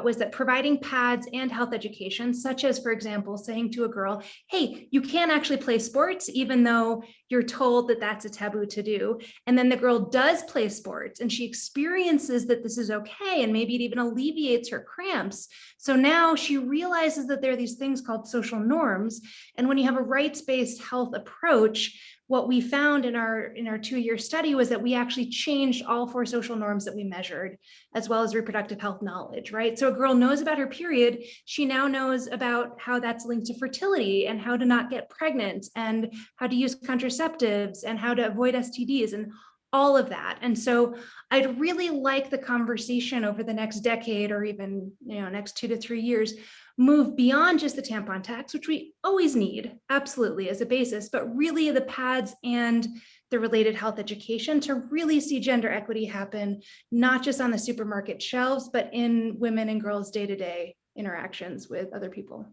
was that providing pads and health education, such as, for example, saying to a girl, hey, you can actually play sports, even though you're told that that's a taboo to do. And then the girl does play sports and she experiences that this is okay. And maybe it even alleviates her cramps. So now she realizes that there are these things called social norms. And when you have a rights-based health approach, what we found in our 2-year study was that we actually changed all 4 social norms that we measured, as well as reproductive health knowledge, right? So a girl knows about her period. She now knows about how that's linked to fertility and how to not get pregnant and how to use contraceptives and how to avoid STDs and all of that. And so I'd really like the conversation over the next decade or even, you know, next 2 to 3 years, move beyond just the tampon tax, which we always need, absolutely, as a basis, but really the pads and the related health education to really see gender equity happen, not just on the supermarket shelves, but in women and girls' day-to-day interactions with other people.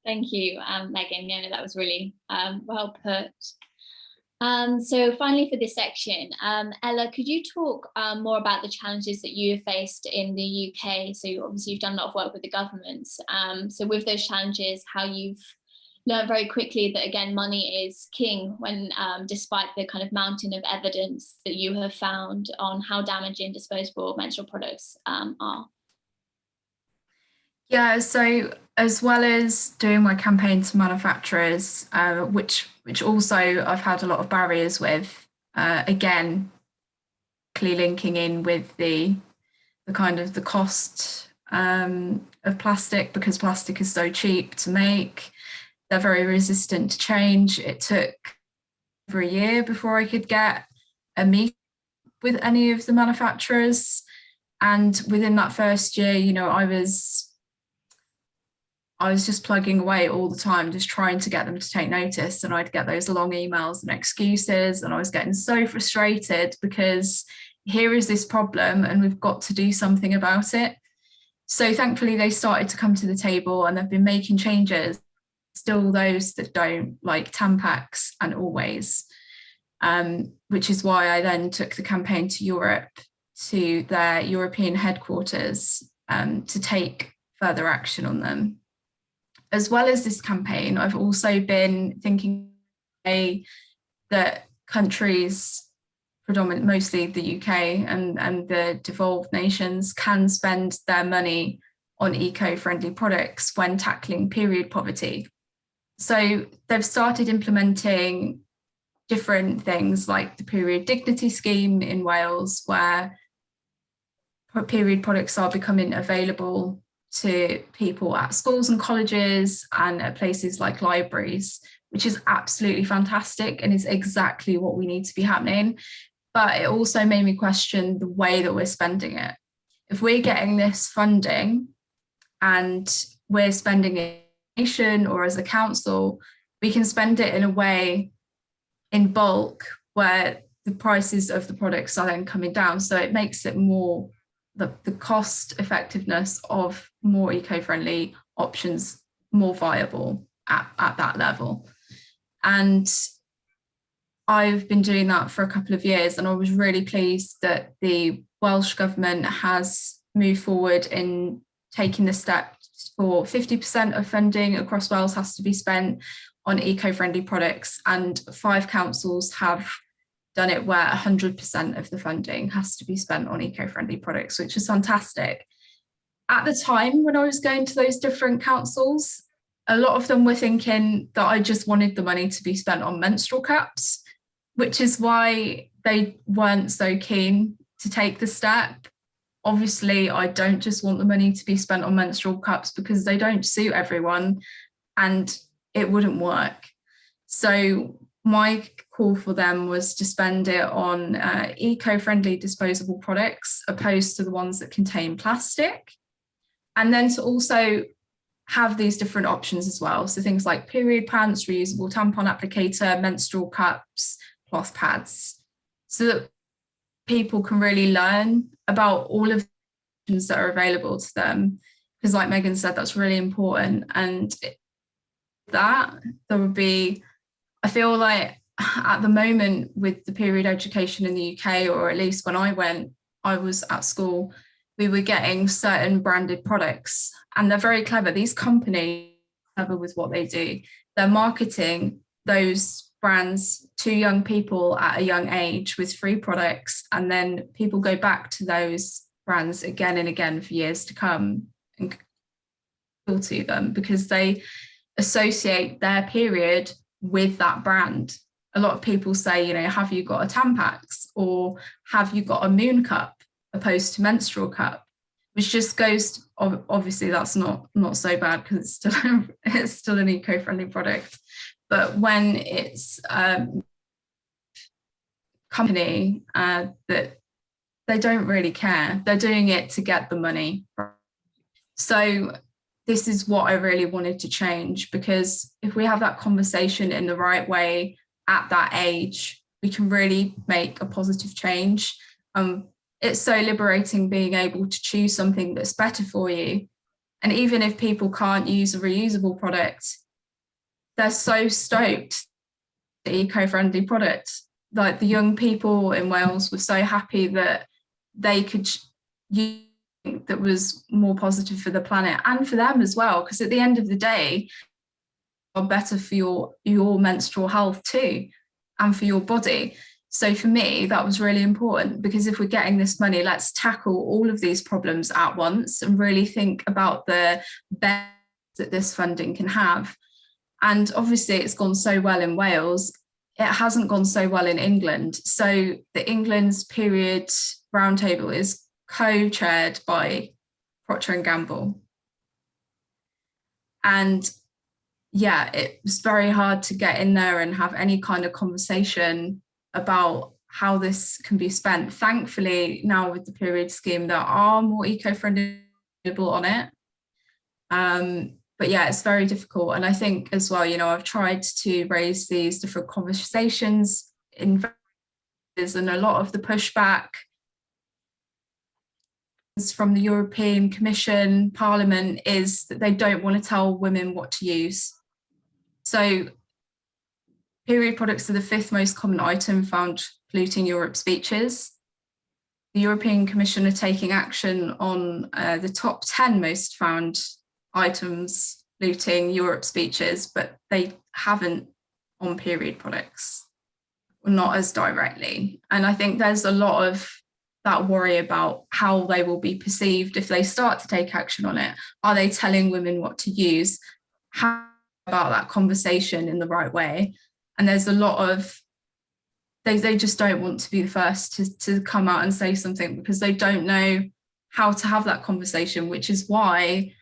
Thank you, Megan. Yeah, no, that was really well put. So finally for this section, Ella, could you talk more about the challenges that you have faced in the UK? So obviously you've done a lot of work with the governments. So with those challenges, how you've learned very quickly that, again, money is king when despite the kind of mountain of evidence that you have found on how damaging disposable menstrual products are. Yeah, so as well as doing my campaign to manufacturers, which also I've had a lot of barriers with, again, clearly linking in with the kind of the cost of plastic, because plastic is so cheap to make. They're very resistant to change. It took over a year before I could get a meeting with any of the manufacturers. And within that first year, you know, I was just plugging away all the time, just trying to get them to take notice. And I'd get those long emails and excuses, and I was getting so frustrated because here is this problem and we've got to do something about it. So thankfully they started to come to the table, and they've been making changes. Still those that don't, like Tampax and Always, which is why I then took the campaign to Europe, to their European headquarters, to take further action on them. As well as this campaign, I've also been thinking that countries, mostly the UK and the devolved nations, can spend their money on eco-friendly products when tackling period poverty. So they've started implementing different things like the Period Dignity Scheme in Wales, where period products are becoming available to people at schools and colleges and at places like libraries, which is absolutely fantastic and is exactly what we need to be happening. But it also made me question the way that we're spending it. If we're getting this funding and we're spending it as a nation or as a council, we can spend it in a way in bulk where the prices of the products are then coming down. So it makes it more, the cost effectiveness of more eco-friendly options more viable at that level. And I've been doing that for a couple of years, and I was really pleased that the Welsh government has moved forward in taking the step for 50% of funding across Wales has to be spent on eco-friendly products, and 5 councils have done it where 100% of the funding has to be spent on eco-friendly products, which is fantastic. At the time when I was going to those different councils, a lot of them were thinking that I just wanted the money to be spent on menstrual cups, which is why they weren't so keen to take the step. Obviously, I don't just want the money to be spent on menstrual cups because they don't suit everyone and it wouldn't work. So my call for them was to spend it on eco-friendly disposable products opposed to the ones that contain plastic. And then to also have these different options as well. So things like period pants, reusable tampon applicator, menstrual cups, cloth pads, so that people can really learn about all of the options that are available to them. Because like Megan said, that's really important. And that there would be, I feel like at the moment with the period education in the UK, or at least when I was at school, we were getting certain branded products, and they're very clever. These companies are clever with what they do. They're marketing those brands to young people at a young age with free products, and then people go back to those brands again and again for years to come and to them because they associate their period with that brand. A lot of people say, you know, have you got a Tampax or have you got a Moon cup opposed to menstrual cup, which just goes, obviously that's not so bad because it's still an eco-friendly product. But when it's company that they don't really care, they're doing it to get the money. So this is what I really wanted to change, because if we have that conversation in the right way at that age, we can really make a positive change. It's so liberating being able to choose something that's better for you. And even if people can't use a reusable product, they're so stoked the eco-friendly product. Like the young people in Wales were so happy that they could use something that was more positive for the planet and for them as well, because at the end of the day, are better for your menstrual health too, and for your body. So for me, that was really important, because if we're getting this money, let's tackle all of these problems at once and really think about the benefits that this funding can have. And obviously it's gone so well in Wales, it hasn't gone so well in England. So the England's period roundtable is co-chaired by Procter & Gamble. And yeah, it was very hard to get in there and have any kind of conversation about how this can be spent. Thankfully, now with the period scheme, there are more eco-friendly on it. But yeah, it's very difficult. And I think as well, you know, I've tried to raise these different conversations in, and a lot of the pushback from the European Commission, Parliament, is that they don't want to tell women what to use. So period products are the 5th most common item found polluting Europe's beaches. The European Commission are taking action on the top 10 most found items polluting Europe's beaches, but they haven't on period products, not as directly. And I think there's a lot of that worry about how they will be perceived if they start to take action on it. Are they telling women what to use? How about that conversation in the right way? And there's a lot of, they just don't want to be the first to come out and say something, because they don't know how to have that conversation, which is why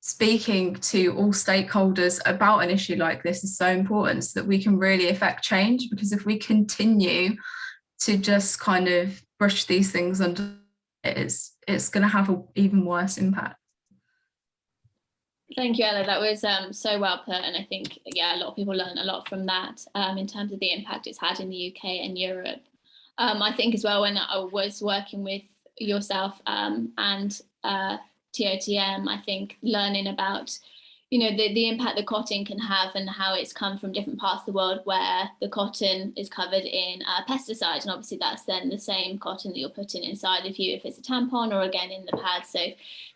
speaking to all stakeholders about an issue like this is so important, so that we can really affect change. Because if we continue to just kind of brush these things under, it's going to have an even worse impact. Thank you, Ella. That was so well put. And I think, yeah, a lot of people learn a lot from that in terms of the impact it's had in the UK and Europe. I think as well, when I was working with yourself and TOTM, I think learning about, you know, the impact the cotton can have and how it's come from different parts of the world where the cotton is covered in pesticides. And obviously that's then the same cotton that you're putting inside of you if it's a tampon, or again in the pad. So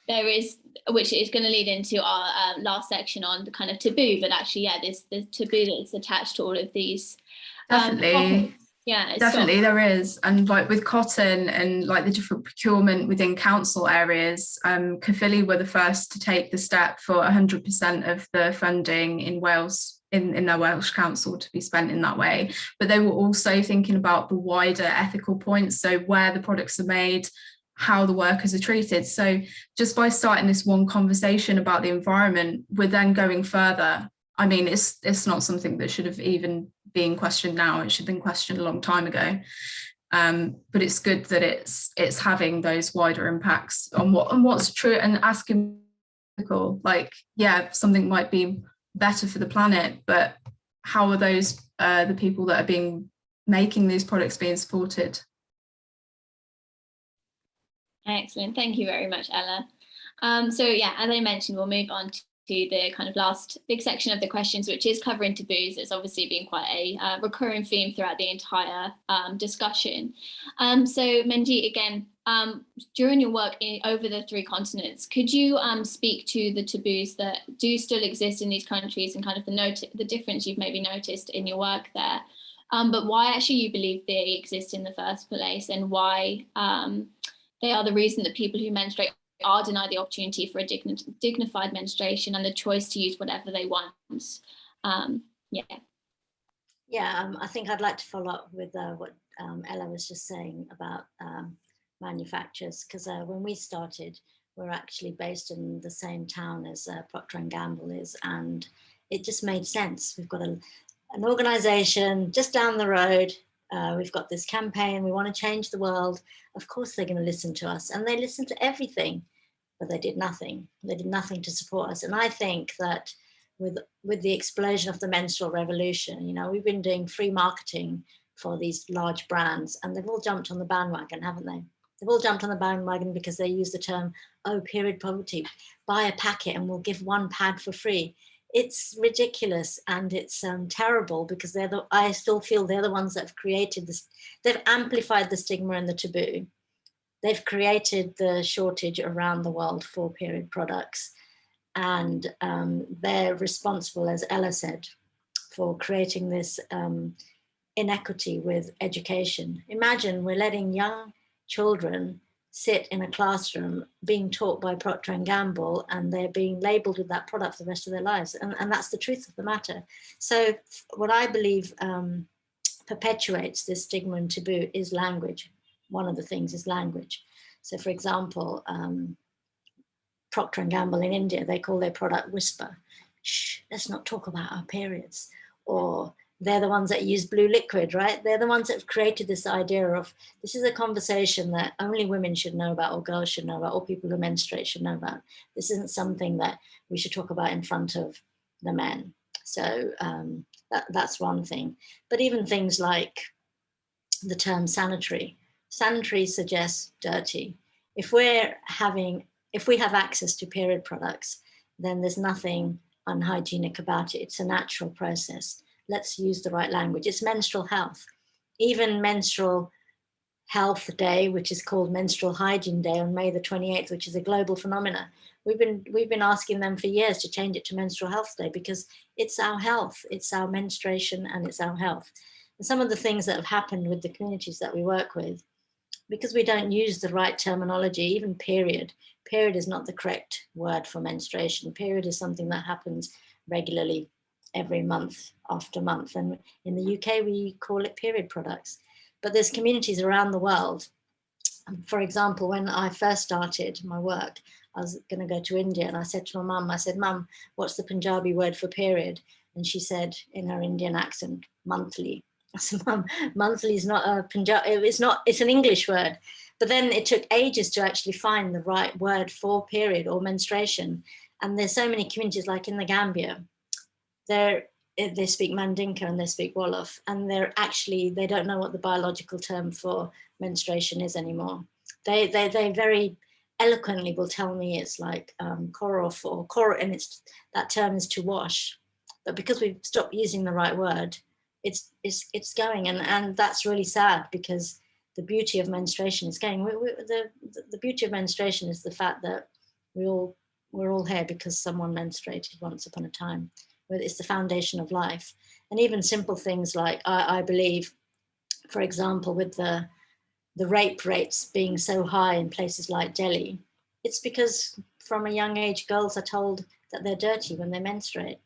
there is, which is going to lead into our last section on the kind of taboo, but actually, yeah, there's the taboo that's attached to all of these. Definitely. Yeah, definitely there is. And like with cotton and like the different procurement within council areas, Caerphilly were the first to take the step for 100% of the funding in Wales, in their Welsh council, to be spent in that way. But they were also thinking about the wider ethical points, so where the products are made, how the workers are treated. So just by starting this one conversation about the environment, we're then going further. I mean, it's not something that should have even been questioned now. It should have been questioned a long time ago. But it's good that it's having those wider impacts on what's true, and asking people, like, yeah, something might be better for the planet, but how are those the people that are making these products being supported? Excellent. Thank you very much, Ella. So yeah, as I mentioned, we'll move on to the kind of last big section of the questions, which is covering taboos. It's obviously been quite a recurring theme throughout the entire discussion. So Manjit, again, during your work over the 3 continents, could you speak to the taboos that do still exist in these countries, and kind of the difference you've maybe noticed in your work there, but why actually you believe they exist in the first place, and why they are the reason that people who menstruate are denied the opportunity for a dignified menstruation and the choice to use whatever they want. I think I'd like to follow up with what Ella was just saying about manufacturers, because when we started, we're actually based in the same town as Procter & Gamble is, and it just made sense. We've got an organization just down the road. We've got this campaign, we want to change the world. Of course they're going to listen to us, and they listen to everything, but they did nothing. They did nothing to support us. And I think that with the explosion of the menstrual revolution, you know, we've been doing free marketing for these large brands, and they've all jumped on the bandwagon, haven't they? They've all jumped on the bandwagon because they use the term, oh, period poverty, buy a packet and we'll give 1 pad for free. It's ridiculous, and it's terrible, because I still feel they're the ones that have created this. They've amplified the stigma and the taboo. They've created the shortage around the world for period products, and they're responsible, as Ella said, for creating this inequity with education. Imagine we're letting young children sit in a classroom being taught by Procter & Gamble, and they're being labelled with that product for the rest of their lives. And that's the truth of the matter. So what I believe perpetuates this stigma and taboo is language. One of the things is language. So for example, Procter & Gamble in India, they call their product Whisper. Shh, let's not talk about our periods. Or they're the ones that use blue liquid, right? They're the ones that have created this idea of, this is a conversation that only women should know about, or girls should know about, or people who menstruate should know about. This isn't something that we should talk about in front of the men. So that's one thing. But even things like the term sanitary. Sanitary suggests dirty. If we have access to period products, then there's nothing unhygienic about it. It's a natural process. Let's use the right language. It's menstrual health. Even Menstrual Health Day, which is called Menstrual Hygiene Day on May the 28th, which is a global phenomenon. We've been asking them for years to change it to Menstrual Health Day, because it's our health, it's our menstruation, and it's our health. And some of the things that have happened with the communities that we work with, because we don't use the right terminology, even period is not the correct word for menstruation. Period is something that happens regularly every month after month. And in the UK, we call it period products. But there's communities around the world. For example, when I first started my work, I was going to go to India, and I said to my mum, I said, "Mum, what's the Punjabi word for period?" And she said in her Indian accent, "Monthly." I said, "Mum, monthly is not a Punjabi, it's an English word." But then it took ages to actually find the right word for period or menstruation. And there's so many communities, like in the Gambia, they speak Mandinka and they speak Wolof, and they don't know what the biological term for menstruation is anymore. They very eloquently will tell me it's like korof or kor, and that term is to wash. But because we've stopped using the right word, it's going, and that's really sad, because the beauty of menstruation is going. The beauty of menstruation is the fact that we're all here because someone menstruated once upon a time. It's the foundation of life. And even simple things like, I believe, for example, with the rape rates being so high in places like Delhi, it's because from a young age, girls are told that they're dirty when they menstruate.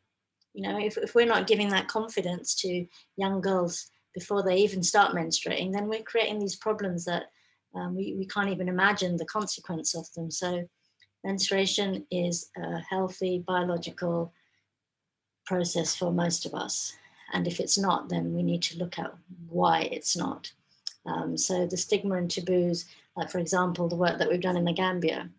You know, if we're not giving that confidence to young girls before they even start menstruating, then we're creating these problems that we can't even imagine the consequence of them. So menstruation is a healthy biological process for most of us. And if it's not, then we need to look at why it's not. So the stigma and taboos, like for example, the work that we've done in the Gambia,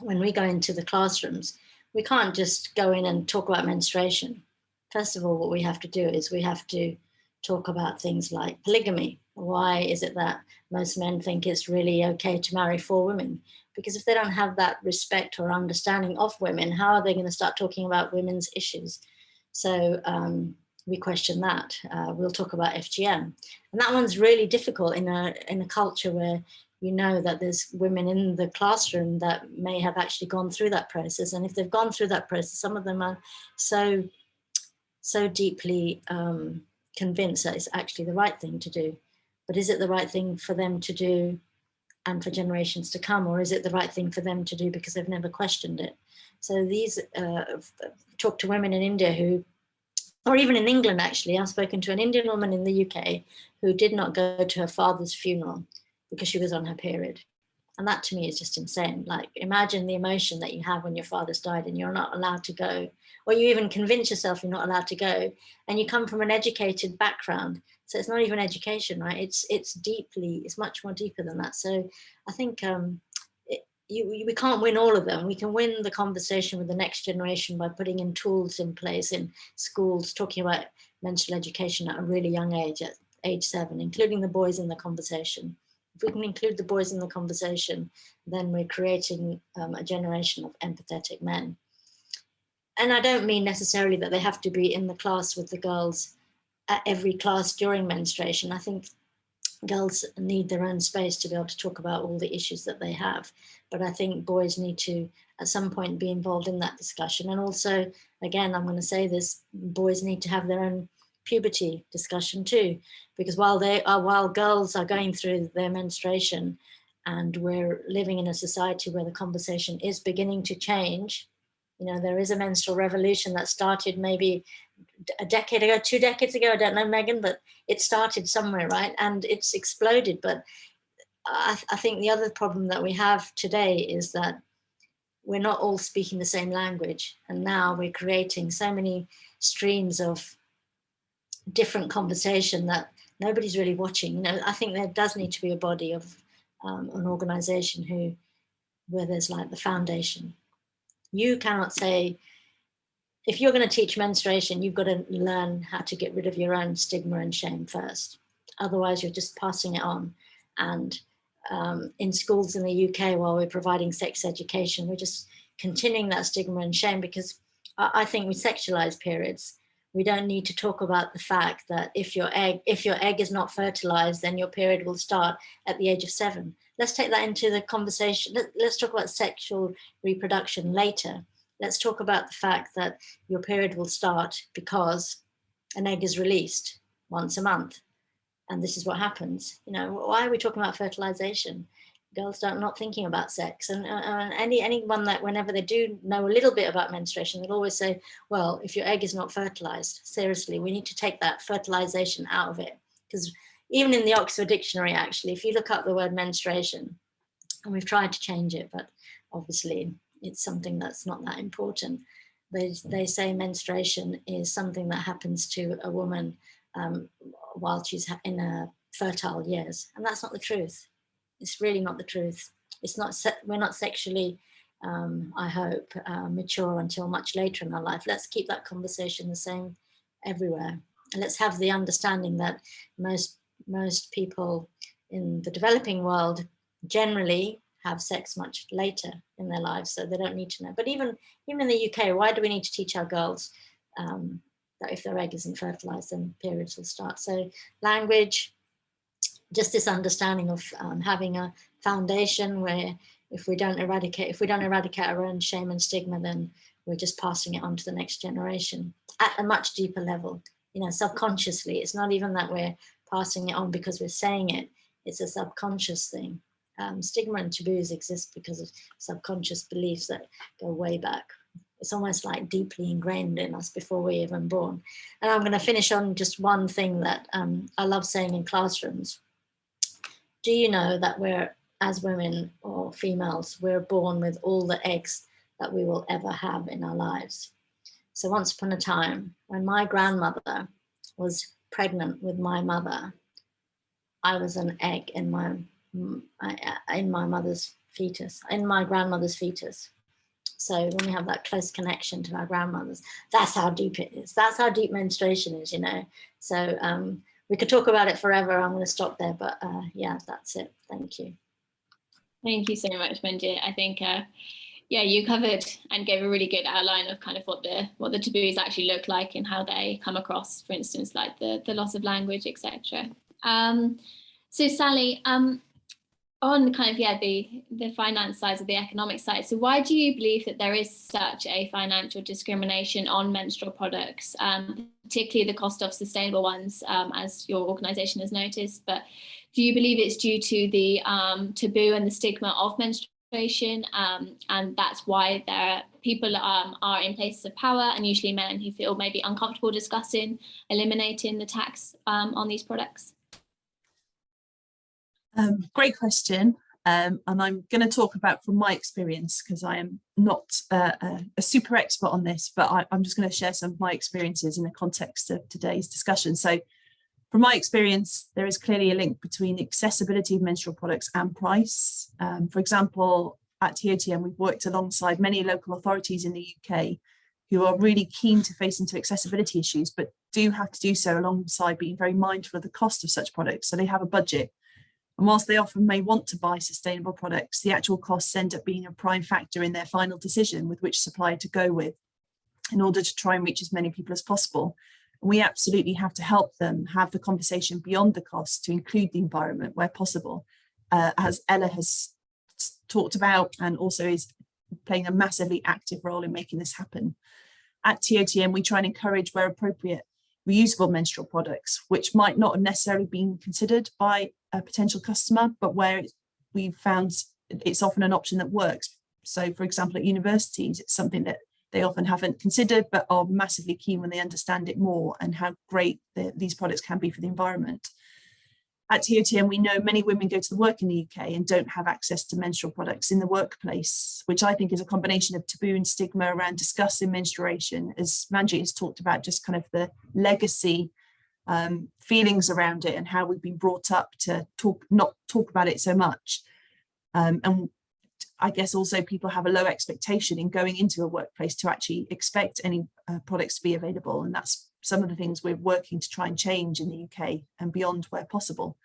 when we go into the classrooms, we can't just go in and talk about menstruation. First of all, what we have to do is we have to talk about things like polygamy. Why is it that most men think it's really okay to marry 4 women? Because if they don't have that respect or understanding of women, how are they going to start talking about women's issues? So we question that. We'll talk about FGM. And that one's really difficult in a culture where you know that there's women in the classroom that may have actually gone through that process. And if they've gone through that process, some of them are so deeply convinced that it's actually the right thing to do. But is it the right thing for them to do and for generations to come? Or is it the right thing for them to do because they've never questioned it? So these, talk to women in India who, or even in England actually, I've spoken to an Indian woman in the UK who did not go to her father's funeral because she was on her period. And that to me is just insane. Like, imagine the emotion that you have when your father's died and you're not allowed to go, or you even convince yourself you're not allowed to go, and you come from an educated background. So it's not even education, right? It's much more deeper than that. So I think we can't win all of them. We can win the conversation with the next generation by putting in tools in place in schools, talking about menstrual education at a really young age, at age 7, including the boys in the conversation. If we can include the boys in the conversation, then we're creating a generation of empathetic men. And I don't mean necessarily that they have to be in the class with the girls at every class during menstruation. I think girls need their own space to be able to talk about all the issues that they have. But I think boys need to, at some point, be involved in that discussion. And also, again, I'm going to say this, boys need to have their own puberty discussion too, because while girls are going through their menstruation and we're living in a society where the conversation is beginning to change, you know, there is a menstrual revolution that started maybe a decade ago, 2 decades ago, I don't know, Megan, but it started somewhere, right? And it's exploded. But I think the other problem that we have today is that we're not all speaking the same language. And now we're creating so many streams of different conversation that nobody's really watching. You know, I think there does need to be a body of an organization where there's like the foundation. You cannot say, if you're going to teach menstruation, you've got to learn how to get rid of your own stigma and shame first. Otherwise, you're just passing it on. And in schools in the UK, while we're providing sex education, we're just continuing that stigma and shame, because I think we sexualize periods. We don't need to talk about the fact that if your egg is not fertilized, then your period will start at the age of 7. Let's take that into the conversation. Let's talk about sexual reproduction later. Let's talk about the fact that your period will start because an egg is released once a month. And this is what happens. You know, why are we talking about fertilization? Girls are not thinking about sex. And anyone that, whenever they do know a little bit about menstruation, they'll always say, well, if your egg is not fertilized, seriously, we need to take that fertilization out of it. Because even in the Oxford Dictionary, actually, if you look up the word menstruation, and we've tried to change it, but obviously it's something that's not that important. They say menstruation is something that happens to a woman while she's in her fertile years. And that's not the truth. It's really not the truth. It's not. We're not sexually, I hope, mature until much later in our life. Let's keep that conversation the same everywhere. And let's have the understanding that most people in the developing world generally have sex much later in their lives, so they don't need to know. But even in the UK, why do we need to teach our girls that if their egg isn't fertilized, then periods will start? So language, just this understanding of having a foundation where if we don't eradicate our own shame and stigma, then we're just passing it on to the next generation at a much deeper level, you know, subconsciously. It's not even that we're passing it on because we're saying it, it's a subconscious thing. Stigma and taboos exist because of subconscious beliefs that go way back. It's almost like deeply ingrained in us before we're even born. And I'm going to finish on just one thing that I love saying in classrooms. Do you know that we're, as women or females, we're born with all the eggs that we will ever have in our lives? So once upon a time, when my grandmother was pregnant with my mother, I was an egg in my mother's fetus, in my grandmother's fetus. So when we have that close connection to our grandmothers, that's how deep it is. That's how deep menstruation is, you know. So we could talk about it forever. I'm going to stop there, but yeah, that's it. Thank you. Thank you so much, Manjit. I think, yeah, you covered and gave a really good outline of kind of what the taboos actually look like and how they come across, for instance, like the loss of language, etc. So Sally, on kind of, yeah, the finance side of the economic side, so why do you believe that there is such a financial discrimination on menstrual products, particularly the cost of sustainable ones, as your organisation has noticed? But do you believe it's due to the taboo and the stigma of menstruation, and that's why people are in places of power, and usually men who feel maybe uncomfortable discussing eliminating the tax on these products? Great question, and I'm going to talk about from my experience, because I am not a super expert on this, but I'm just going to share some of my experiences in the context of today's discussion. So from my experience, there is clearly a link between accessibility of menstrual products and price. For example, at TOTM, we've worked alongside many local authorities in the UK who are really keen to face into accessibility issues, but do have to do so alongside being very mindful of the cost of such products. So they have a budget. And whilst they often may want to buy sustainable products, the actual costs end up being a prime factor in their final decision with which supplier to go with in order to try and reach as many people as possible. And we absolutely have to help them have the conversation beyond the cost to include the environment where possible, as Ella has talked about, and also is playing a massively active role in making this happen. At TOTM, we try and encourage, where appropriate, reusable menstrual products, which might not have necessarily been considered by a potential customer, but where we've found it's often an option that works. So for example, at universities, it's something that they often haven't considered, but are massively keen when they understand it more and how great these products can be for the environment. At TOTM, we know many women go to work in the UK and don't have access to menstrual products in the workplace, which I think is a combination of taboo and stigma around discussing menstruation, as Manjit has talked about, just kind of the legacy feelings around it and how we've been brought up to not talk about it so much. And I guess also people have a low expectation in going into a workplace to actually expect any products to be available. And that's some of the things we're working to try and change in the UK and beyond where possible.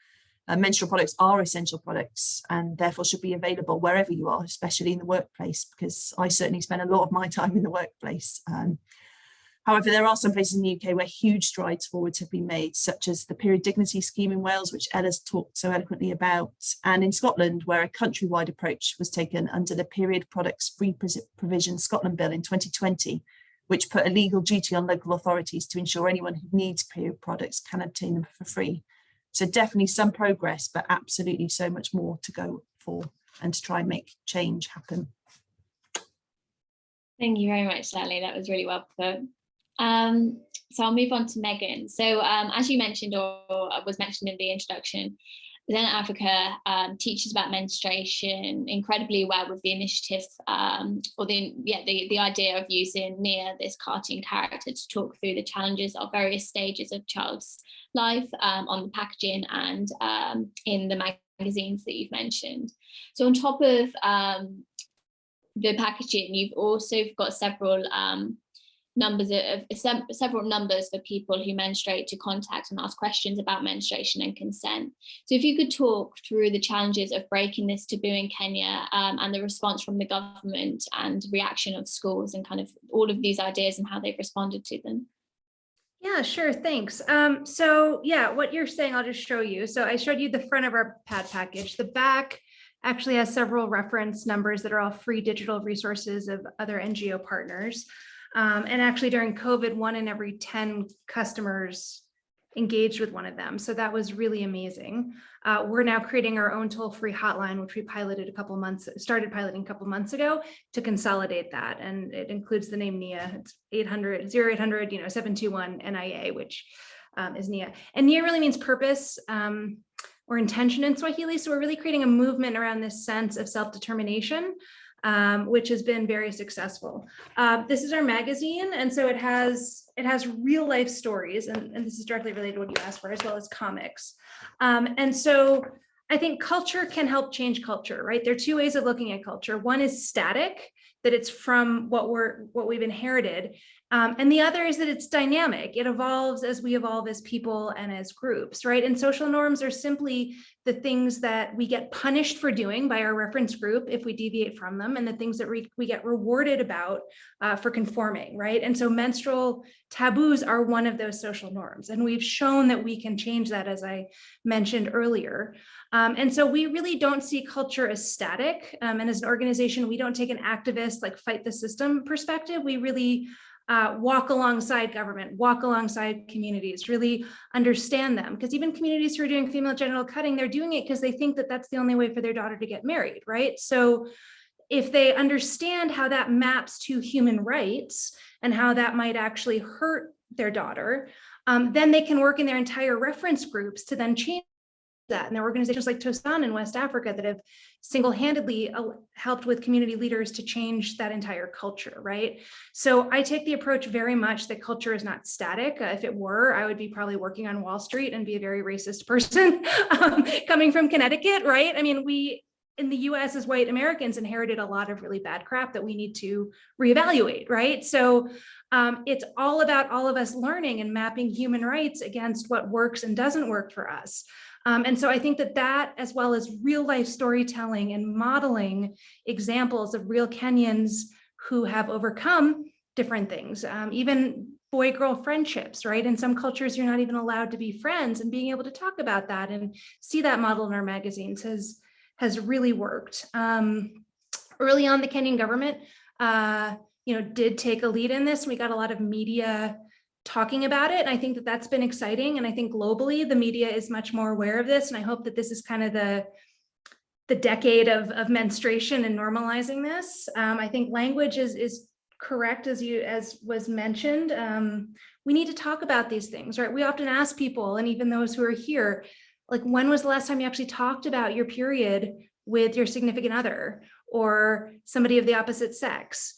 Menstrual products are essential products and therefore should be available wherever you are, especially in the workplace, because I certainly spend a lot of my time in the workplace. However, there are some places in the UK where huge strides forwards have been made, such as the Period Dignity Scheme in Wales, which Ella's talked so eloquently about, and in Scotland, where a countrywide approach was taken under the Period Products Free Provision Scotland Bill in 2020, which put a legal duty on local authorities to ensure anyone who needs period products can obtain them for free. So definitely some progress, but absolutely so much more to go for and to try and make change happen. Thank you very much, Sally. That was really well put. So I'll move on to Megan. So as you mentioned, or was mentioned in the introduction, ZanaAfrica teaches about menstruation incredibly well with the initiative, or the idea of using Nia, this cartoon character, to talk through the challenges of various stages of child's life on the packaging and in the magazines that you've mentioned. So on top of the packaging, you've also got several numbers for people who menstruate to contact and ask questions about menstruation and consent. So if you could talk through the challenges of breaking this taboo in Kenya and the response from the government and reaction of schools and kind of all of these ideas and how they've responded to them. Yeah, sure, thanks. So yeah, what you're saying, I'll just show you. So I showed you the front of our pad package. The back actually has several reference numbers that are all free digital resources of other NGO partners. And actually during COVID, 1 in every 10 customers engaged with one of them. So that was really amazing. We're now creating our own toll-free hotline, which we started piloting a couple months ago to consolidate that. And it includes the name NIA. It's 0800 721 NIA, which is NIA. And NIA really means purpose or intention in Swahili. So we're really creating a movement around this sense of self-determination, which has been very successful. This is our magazine, and so it has real life stories, and this is directly related to what you asked for, as well as comics. And so I think culture can help change culture, right? There are two ways of looking at culture. One is static, that it's from what we've inherited. And the other is that it's dynamic. It evolves as we evolve as people and as groups, right? And social norms are simply the things that we get punished for doing by our reference group if we deviate from them, and the things that we get rewarded about for conforming, right? And so menstrual taboos are one of those social norms. And we've shown that we can change that, as I mentioned earlier. And so we really don't see culture as static. And as an organization, we don't take an activist, like fight the system perspective. We really walk alongside government, walk alongside communities, really understand them. Because even communities who are doing female genital cutting, they're doing it because they think that that's the only way for their daughter to get married, right? So if they understand how that maps to human rights and how that might actually hurt their daughter, then they can work in their entire reference groups to then change that. And there are organizations like TOTM in West Africa that have single-handedly helped with community leaders to change that entire culture, right? So I take the approach very much that culture is not static. If it were, I would be probably working on Wall Street and be a very racist person coming from Connecticut, right? I mean, we in the US as white Americans inherited a lot of really bad crap that we need to reevaluate, right? So it's all about all of us learning and mapping human rights against what works and doesn't work for us. And so I think that as well as real life storytelling and modeling examples of real Kenyans who have overcome different things, even boy-girl friendships, right? In some cultures, you're not even allowed to be friends, and being able to talk about that and see that model in our magazines has really worked. Early on, the Kenyan government, did take a lead in this. We got a lot of media talking about it. And I think that that's been exciting. And I think globally, the media is much more aware of this. And I hope that this is kind of the decade of menstruation and normalizing this. I think language is correct, as was mentioned. We need to talk about these things, right? We often ask people, and even those who are here, like, when was the last time you actually talked about your period with your significant other or somebody of the opposite sex?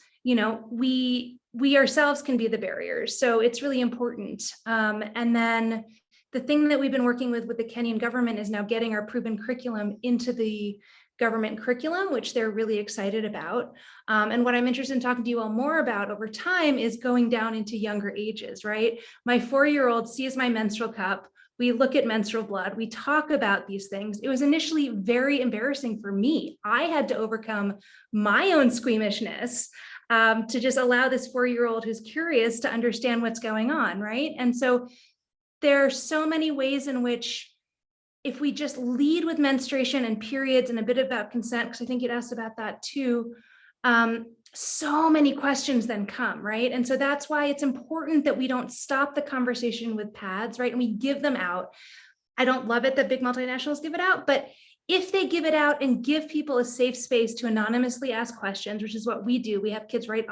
We ourselves can be the barriers. So it's really important. And then the thing that we've been working with the Kenyan government is now getting our proven curriculum into the government curriculum, which they're really excited about. And what I'm interested in talking to you all more about over time is going down into younger ages, right? My 4-year-old sees my menstrual cup. We look at menstrual blood. We talk about these things. It was initially very embarrassing for me. I had to overcome my own squeamishness to just allow this 4-year-old who's curious to understand what's going on, right? And so there are so many ways in which, if we just lead with menstruation and periods and a bit about consent, because I think you'd asked about that too, so many questions then come, right? And so that's why it's important that we don't stop the conversation with pads, right? And we give them out. I don't love it that big multinationals give it out, but if they give it out and give people a safe space to anonymously ask questions, which is what we do, we have kids write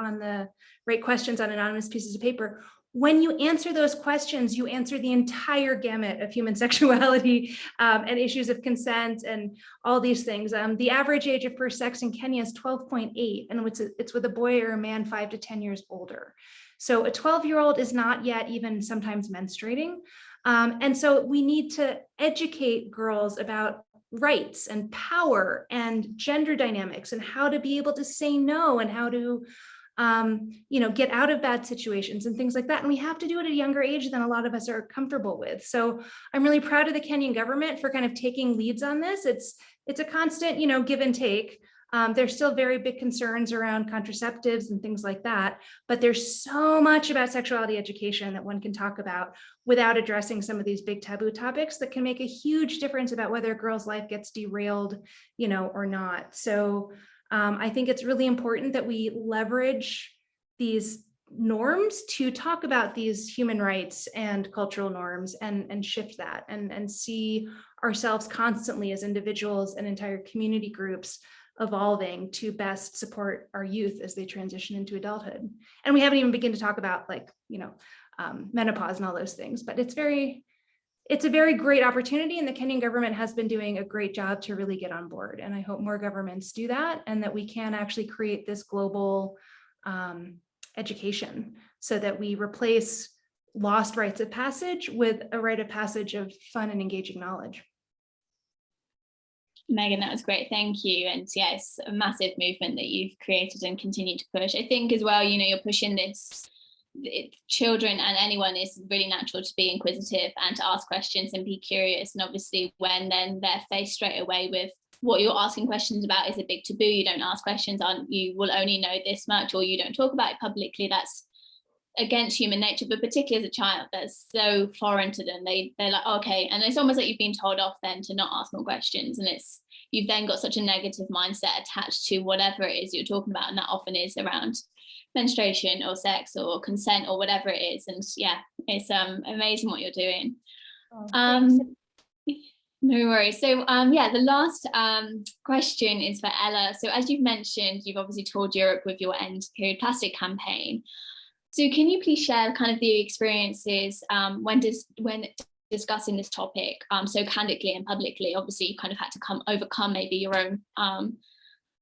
questions on anonymous pieces of paper. When you answer those questions, you answer the entire gamut of human sexuality and issues of consent and all these things. The average age of first sex in Kenya is 12.8, and it's with a boy or a man 5 to 10 years older. So a 12-year-old is not yet even sometimes menstruating. And so we need to educate girls about rights and power and gender dynamics and how to be able to say no and how to get out of bad situations and things like that. And we have to do it at a younger age than a lot of us are comfortable with. So I'm really proud of the Kenyan government for kind of taking leads on this. It's a constant, give and take. There's still very big concerns around contraceptives and things like that, but there's so much about sexuality education that one can talk about without addressing some of these big taboo topics that can make a huge difference about whether a girl's life gets derailed, or not. So I think it's really important that we leverage these norms to talk about these human rights and cultural norms and shift that and see ourselves constantly as individuals and entire community groups evolving to best support our youth as they transition into adulthood. And we haven't even begun to talk about menopause and all those things, but it's a very great opportunity, and the Kenyan government has been doing a great job to really get on board. And I hope more governments do that, and that we can actually create this global education so that we replace lost rites of passage with a rite of passage of fun and engaging knowledge. Megan, that was great. Thank you. And yeah, it's a massive movement that you've created and continue to push. I think as well, you're pushing this. Children and anyone, is really natural to be inquisitive and to ask questions and be curious. And obviously when then they're faced straight away with what you're asking questions about is a big taboo, you don't ask questions on, you will only know this much, or you don't talk about it publicly, that's against human nature. But particularly as a child, that's so foreign to them. They're like, okay, and it's almost like you've been told off then to not ask more questions, and you've then got such a negative mindset attached to whatever it is you're talking about, and that often is around menstruation or sex or consent or whatever it is. And yeah, it's amazing what you're doing. No worries. So the last question is for Ella. So as you've mentioned, you've obviously toured Europe with your End Period Plastic campaign. So can you please share kind of the experiences when discussing this topic so candidly and publicly? Obviously you kind of had to overcome maybe your own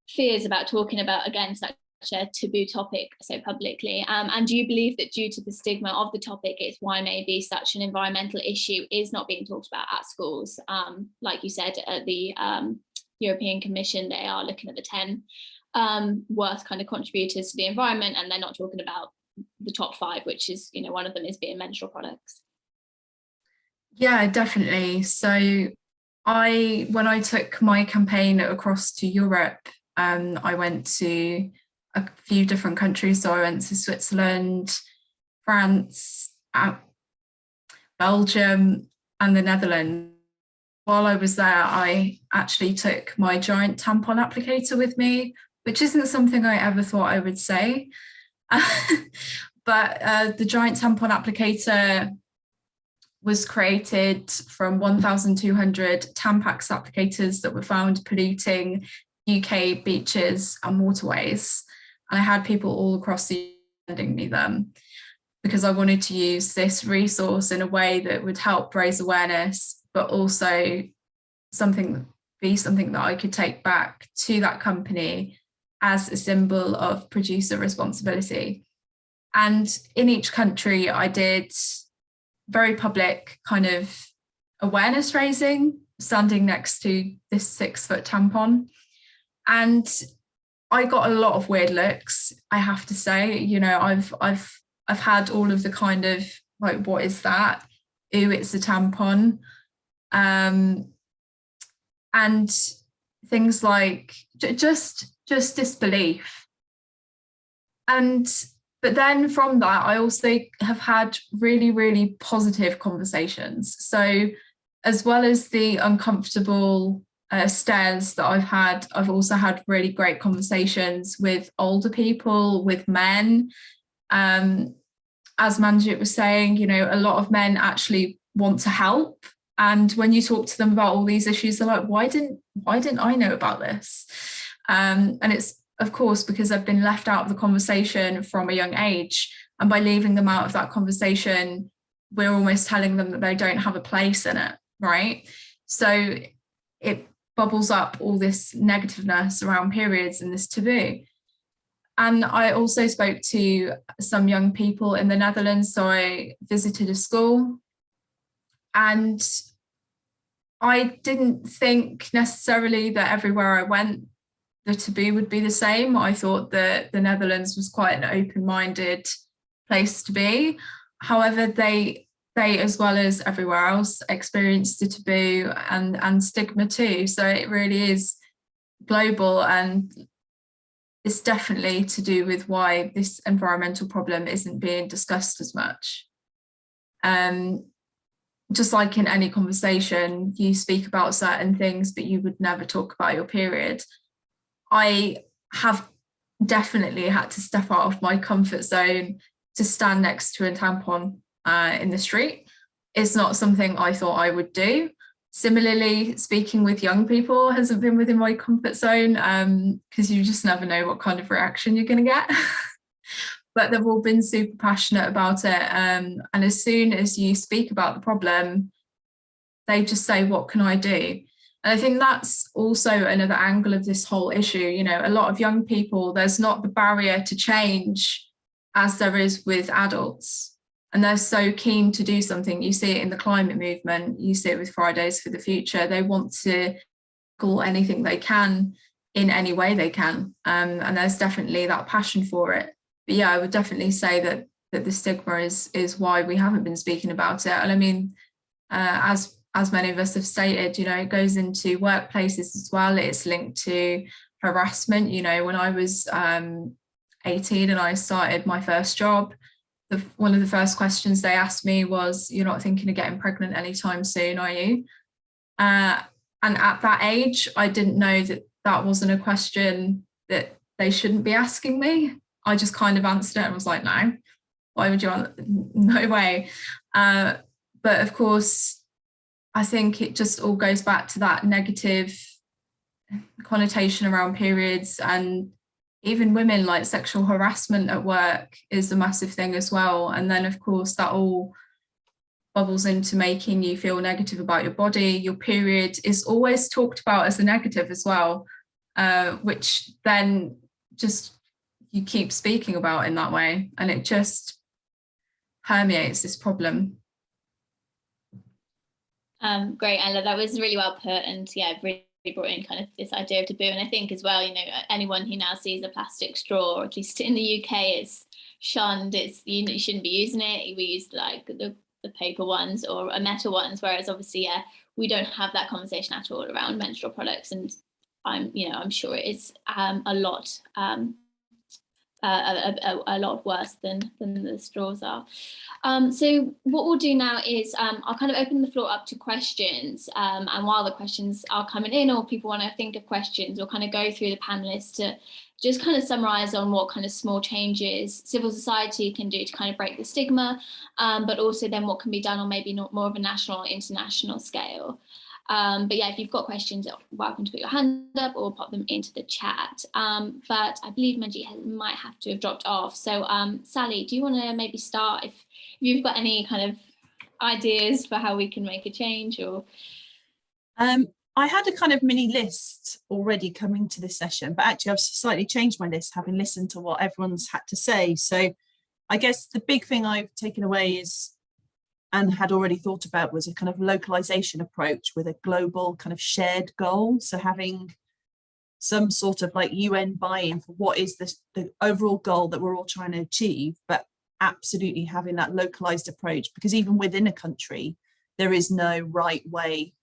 fears about talking about, again, such a taboo topic so publicly, and do you believe that due to the stigma of the topic, it's why maybe such an environmental issue is not being talked about at schools? Like you said, at the European Commission, they are looking at the 10 worst kind of contributors to the environment, and they're not talking about the top 5, which is, one of them is being menstrual products. Yeah, definitely. So when I took my campaign across to Europe, I went to a few different countries. So I went to Switzerland, France, Belgium, and the Netherlands. While I was there, I actually took my giant tampon applicator with me, which isn't something I ever thought I would say. But the giant tampon applicator was created from 1,200 Tampax applicators that were found polluting UK beaches and waterways. And I had people all across the UK sending me them because I wanted to use this resource in a way that would help raise awareness, but also something that I could take back to that company as a symbol of producer responsibility. And in each country, I did very public kind of awareness raising, standing next to this 6-foot tampon. And I got a lot of weird looks, I have to say. You know, I've had all of the kind of like, what is that? Ooh, it's a tampon. And things like just disbelief. But then from that, I also have had really, really positive conversations. So as well as the uncomfortable stares that I've had, I've also had really great conversations with older people, with men. As Manjit was saying, you know, a lot of men actually want to help. And when you talk to them about all these issues, they're like, why didn't I know about this? And it's, of course, because I've been left out of the conversation from a young age. And by leaving them out of that conversation, we're almost telling them that they don't have a place in it, right? So it bubbles up all this negativeness around periods and this taboo. And I also spoke to some young people in the Netherlands. So I visited a school, and I didn't think necessarily that everywhere I went, the taboo would be the same. I thought that the Netherlands was quite an open-minded place to be. However, they as well as everywhere else experienced the taboo and stigma too. So it really is global, and it's definitely to do with why this environmental problem isn't being discussed as much. Just like in any conversation, you speak about certain things, but you would never talk about your period. I have definitely had to step out of my comfort zone to stand next to a tampon in the street. It's not something I thought I would do. Similarly, speaking with young people hasn't been within my comfort zone, because you just never know what kind of reaction you're going to get. But they've all been super passionate about it. And as soon as you speak about the problem, they just say, what can I do? And I think that's also another angle of this whole issue. You know, a lot of young people, there's not the barrier to change as there is with adults. And they're so keen to do something. You see it in the climate movement, you see it with Fridays for the Future. They want to call anything they can in any way they can. And there's definitely that passion for it. But yeah, I would definitely say that the stigma is why we haven't been speaking about it. And I mean, as many of us have stated, you know, it goes into workplaces as well. It's linked to harassment. You know, when I was 18 and I started my first job, one of the first questions they asked me was, you're not thinking of getting pregnant anytime soon, are you? And at that age, I didn't know that wasn't a question that they shouldn't be asking me. I just kind of answered it and was like, no, why would you want? No way. But of course, I think it just all goes back to that negative connotation around periods, and even women, like sexual harassment at work is a massive thing as well. And then of course that all bubbles into making you feel negative about your body. Your period is always talked about as a negative as well, which then just you keep speaking about in that way, and it just permeates this problem. Great, Ella, that was really well put, and yeah, really brought in kind of this idea of taboo. And I think as well, you know, anyone who now sees a plastic straw, or at least in the UK, it's shunned. It's, you shouldn't be using it. We use like the paper ones or a metal ones, whereas obviously, yeah, we don't have that conversation at all around menstrual products. And I'm sure it is a lot worse than the straws are. So what we'll do now is I'll kind of open the floor up to questions, and while the questions are coming in, or people want to think of questions, we'll kind of go through the panelists to just kind of summarize on what kind of small changes civil society can do to kind of break the stigma, but also then what can be done on maybe not more of a national or international scale. But yeah, if you've got questions, you're welcome to put your hand up or pop them into the chat. But I believe Manjit might have to have dropped off. So Sally, do you want to maybe start if you've got any kind of ideas for how we can make a change? Or I had a kind of mini list already coming to this session, but actually I've slightly changed my list having listened to what everyone's had to say. So I guess the big thing I've taken away is and had already thought about was a kind of localization approach with a global kind of shared goal. So having some sort of like UN buy-in for what is the overall goal that we're all trying to achieve, but absolutely having that localized approach, because even within a country, there is no right way,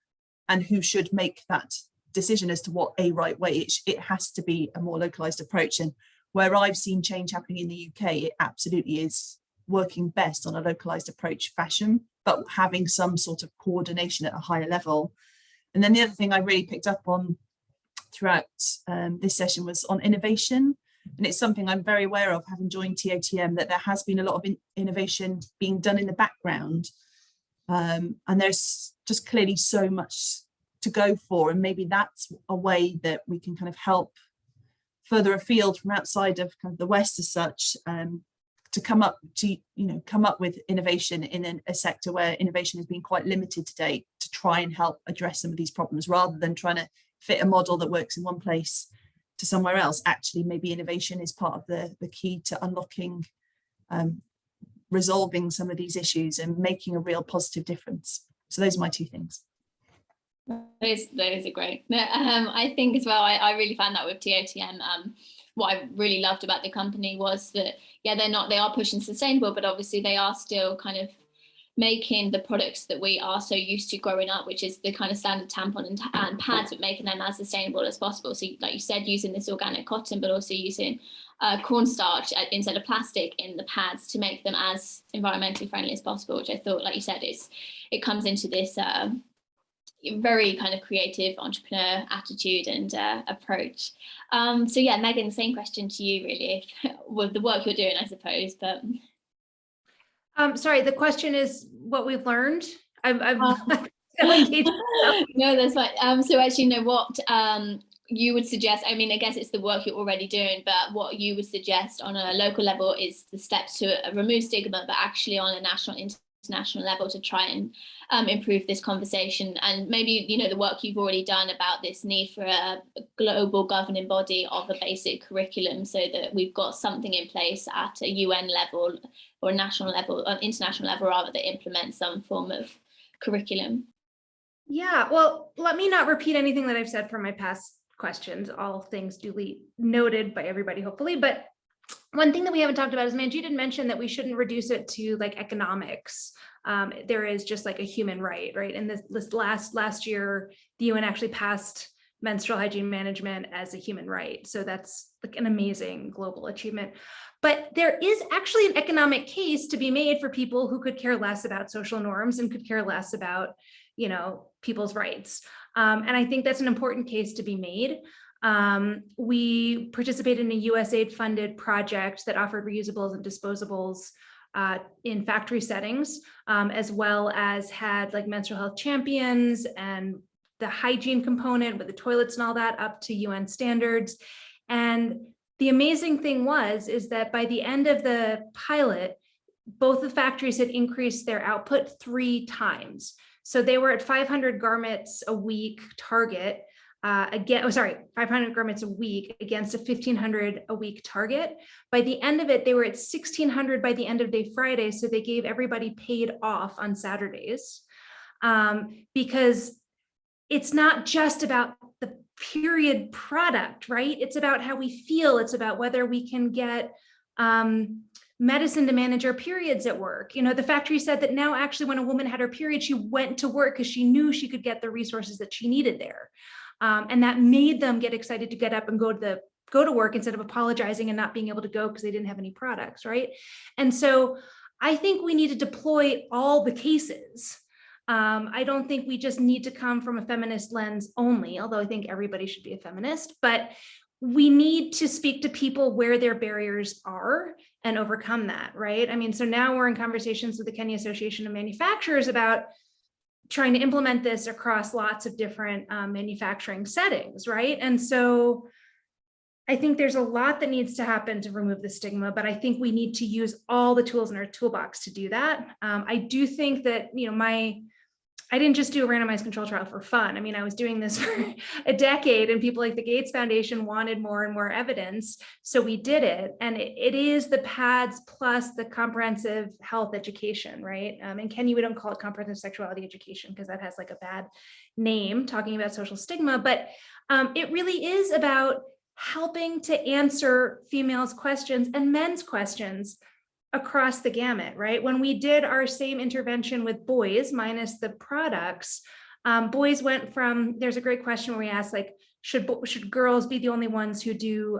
and who should make that decision as to what a right way. It has to be a more localized approach. And where I've seen change happening in the UK, it absolutely is working best on a localized approach fashion, but having some sort of coordination at a higher level. And then the other thing I really picked up on throughout this session was on innovation. And it's something I'm very aware of, having joined TOTM, that there has been a lot of innovation being done in the background. And there's just clearly so much to go for. And maybe that's a way that we can kind of help further afield from outside of kind of the West as such, to come up with innovation in a sector where innovation has been quite limited to date, to try and help address some of these problems, rather than trying to fit a model that works in one place to somewhere else. Actually, maybe innovation is part of the key to unlocking, resolving some of these issues and making a real positive difference. So those are my two things. Those are great. I think as well, I really found that with TOTM, what I really loved about the company was that, yeah, they are pushing sustainable, but obviously they are still kind of making the products that we are so used to growing up, which is the kind of standard tampon and pads, but making them as sustainable as possible. So like you said, using this organic cotton, but also using cornstarch instead of plastic in the pads to make them as environmentally friendly as possible, which I thought, like you said, it comes into this very kind of creative entrepreneur attitude and approach. So yeah, Megan, same question to you really, with the work you're doing, I suppose, but... Sorry, the question is what we've learned. I'm no, that's fine. So actually, what you would suggest, I mean, I guess it's the work you're already doing, but what you would suggest on a local level is the steps to remove stigma, but actually on a national, international level to try and improve this conversation. And maybe, the work you've already done about this need for a global governing body of a basic curriculum, so that we've got something in place at a UN level or a national level, or international level rather, that implements some form of curriculum. Yeah, well, let me not repeat anything that I've said from my past questions, all things duly noted by everybody, hopefully. But one thing that we haven't talked about is Manjit had mentioned that we shouldn't reduce it to like economics. There is just like a human right? And this last year, the UN actually passed menstrual hygiene management as a human right. So that's like an amazing global achievement. But there is actually an economic case to be made for people who could care less about social norms and could care less about, people's rights. And I think that's an important case to be made. We participated in a USAID funded project that offered reusables and disposables in factory settings, as well as had like menstrual health champions and the hygiene component with the toilets and all that up to UN standards. And the amazing thing is that by the end of the pilot, both the factories had increased their output 3 times. So they were at 500 garments a week target, 500 garments a week against a 1,500 a week target. By the end of it, they were at 1,600 by the end of day Friday. So they gave everybody paid off on Saturdays, because it's not just about the period product, right? It's about how we feel. It's about whether we can get medicine to manage our periods at work. The factory said that now actually when a woman had her period, she went to work because she knew she could get the resources that she needed there. And that made them get excited to get up and go to work instead of apologizing and not being able to go because they didn't have any products, right? And so I think we need to deploy all the cases. I don't think we just need to come from a feminist lens only, although I think everybody should be a feminist, but we need to speak to people where their barriers are and overcome that, right? I mean, so now we're in conversations with the Kenya Association of Manufacturers about trying to implement this across lots of different manufacturing settings, right? And so I think there's a lot that needs to happen to remove the stigma, but I think we need to use all the tools in our toolbox to do that. I do think that, I didn't just do a randomized control trial for fun. I mean, I was doing this for a decade, and people like the Gates Foundation wanted more and more evidence. So we did it. And it is the PADS plus the comprehensive health education, right? And Kenya, we don't call it comprehensive sexuality education because that has like a bad name, talking about social stigma. But it really is about helping to answer females' questions and men's questions across the gamut, right? When we did our same intervention with boys, minus the products, boys went from, there's a great question where we asked, like, should girls be the only ones who do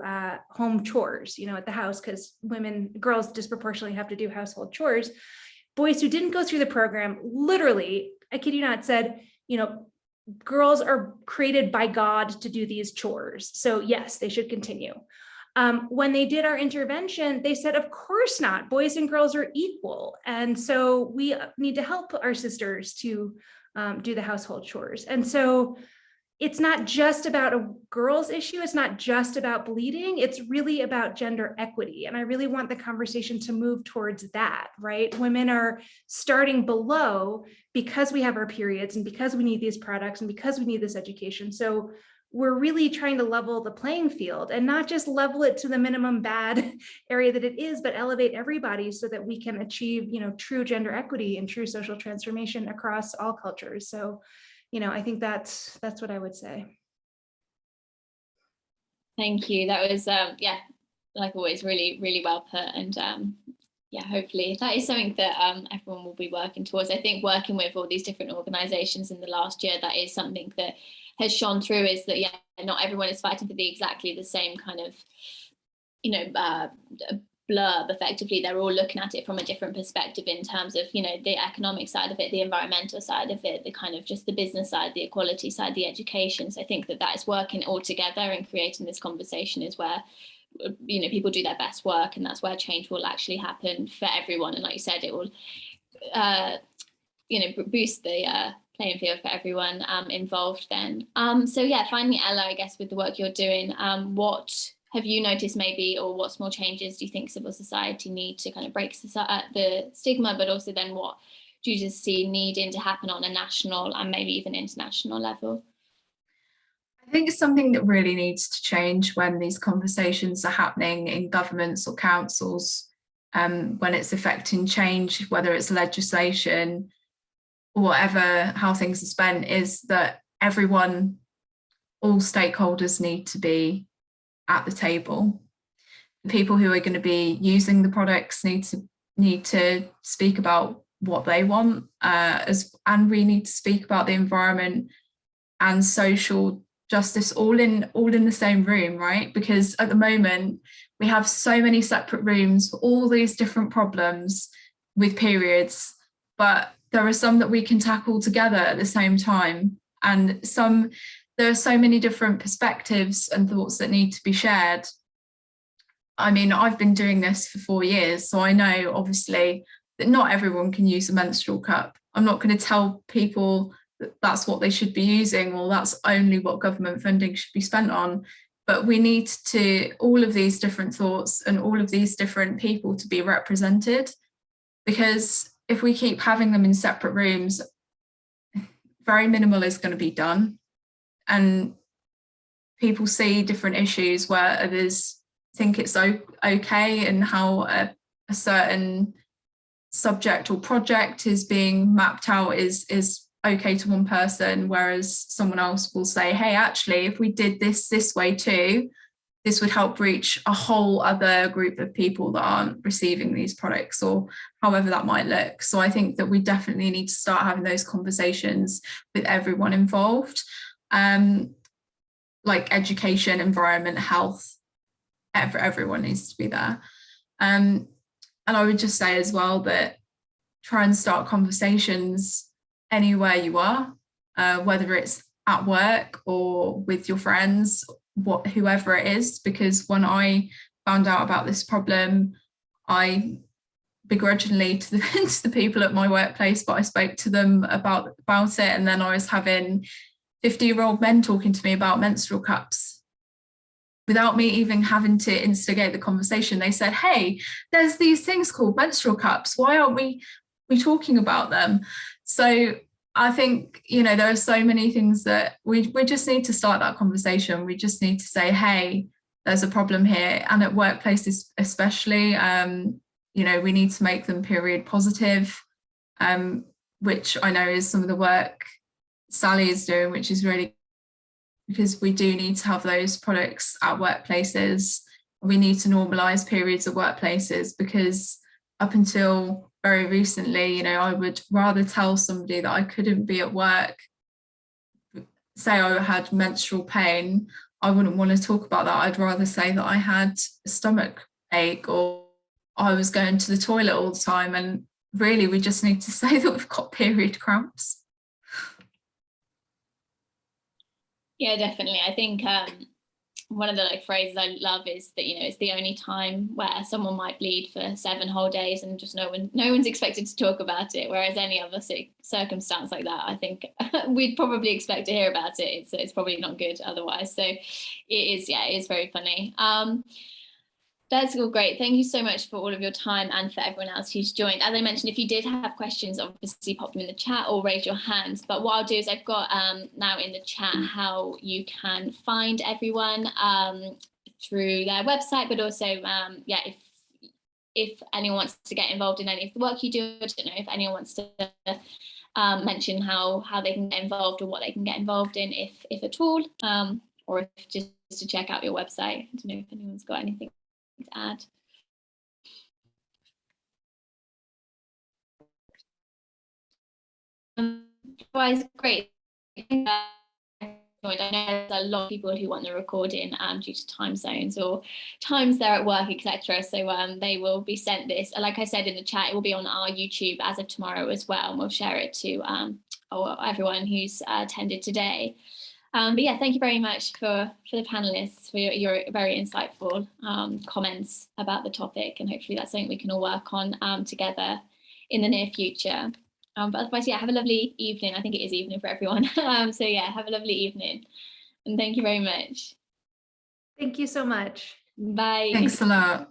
home chores, you know, at the house, because girls disproportionately have to do household chores. Boys who didn't go through the program, literally, I kid you not, said, you know, girls are created by God to do these chores. So yes, they should continue. When they did our intervention, they said, of course not, boys and girls are equal. And so we need to help our sisters to do the household chores. And so it's not just about a girl's issue. It's not just about bleeding. It's really about gender equity. And I really want the conversation to move towards that, right? Women are starting below because we have our periods and because we need these products and because we need this education. So we're really trying to level the playing field and not just level it to the minimum bad area that it is, but elevate everybody so that we can achieve, you know, true gender equity and true social transformation across all cultures. So, you know, I think that's what I would say. Thank you. That was, yeah, like always, really, really well put. And yeah, hopefully that is something that everyone will be working towards. I think working with all these different organizations in the last year, that is something that has shone through, is that, yeah, not everyone is fighting for exactly the same kind of, you know, blurb. Effectively, they're all looking at it from a different perspective in terms of, you know, the economic side of it, the environmental side of it, the kind of just the business side, the equality side, the education. So I think that is working all together, and creating this conversation is where, you know, people do their best work, and that's where change will actually happen for everyone. And like you said, it will, you know, boost the playing field for everyone involved then. So yeah, finally, Ella, I guess with the work you're doing, what have you noticed maybe, or what small changes do you think civil society need to kind of break the stigma, but also then what do you just see needing to happen on a national and maybe even international level? I think it's something that really needs to change when these conversations are happening in governments or councils, when it's affecting change, whether it's legislation or whatever, how things are spent, is that everyone, all stakeholders need to be at the table. The people who are going to be using the products need to speak about what they want, and we need to speak about the environment and social justice all in the same room, right? Because at the moment we have so many separate rooms for all these different problems with periods, but there are some that we can tackle together at the same time, and there are so many different perspectives and thoughts that need to be shared. I mean, I've been doing this for 4 years, so I know obviously that not everyone can use a menstrual cup. I'm not going to tell people that that's what they should be using, or that's only what government funding should be spent on. But we need all of these different thoughts and all of these different people to be represented, because if we keep having them in separate rooms, very minimal is going to be done. And people see different issues where others think it's okay, and how a certain subject or project is being mapped out is okay to one person, whereas someone else will say, hey, actually, if we did this way too, this would help reach a whole other group of people that aren't receiving these products, or however that might look. So I think that we definitely need to start having those conversations with everyone involved, like education, environment, health, everyone needs to be there. And I would just say as well that try and start conversations anywhere you are, whether it's at work or with your friends, whoever it is, because when I found out about this problem, I begrudgingly to the people at my workplace, but I spoke to them about it, and then I was having 50-year-old men talking to me about menstrual cups without me even having to instigate the conversation. They said, hey, there's these things called menstrual cups, why aren't we talking about them? So I think, there are so many things that we just need to start that conversation. We just need to say, hey, there's a problem here. And at workplaces especially, we need to make them period positive, which I know is some of the work Sally is doing, which is really, because we do need to have those products at workplaces. We need to normalise periods at workplaces, because up until very recently, I would rather tell somebody that I couldn't be at work, say I had menstrual pain, I wouldn't want to talk about that. I'd rather say that I had a stomach ache or I was going to the toilet all the time. And really, we just need to say that we've got period cramps. Yeah, definitely. I think one of the phrases I love is that, it's the only time where someone might bleed for 7 whole days and just no one's expected to talk about it. Whereas any other circumstance like that, I think we'd probably expect to hear about it. It's probably not good otherwise. So it is very funny. That's all great. Thank you so much for all of your time and for everyone else who's joined. As I mentioned, if you did have questions, obviously pop them in the chat or raise your hands. But what I'll do is I've got now in the chat how you can find everyone through their website, but also, if anyone wants to get involved in any of the work you do, I don't know if anyone wants to mention how they can get involved or what they can get involved in, if at all, or if just to check out your website. I don't know if anyone's got anything to add. Otherwise, great. I know there's a lot of people who want the recording due to time zones or times they're at work, etc. So they will be sent this. Like I said in the chat, it will be on our YouTube as of tomorrow as well, and we'll share it to everyone who's attended today. But yeah, thank you very much for the panelists, for your very insightful comments about the topic, and hopefully that's something we can all work on together in the near future. But otherwise, yeah, have a lovely evening. I think it is evening for everyone. So yeah, have a lovely evening. And thank you very much. Thank you so much. Bye. Thanks a lot.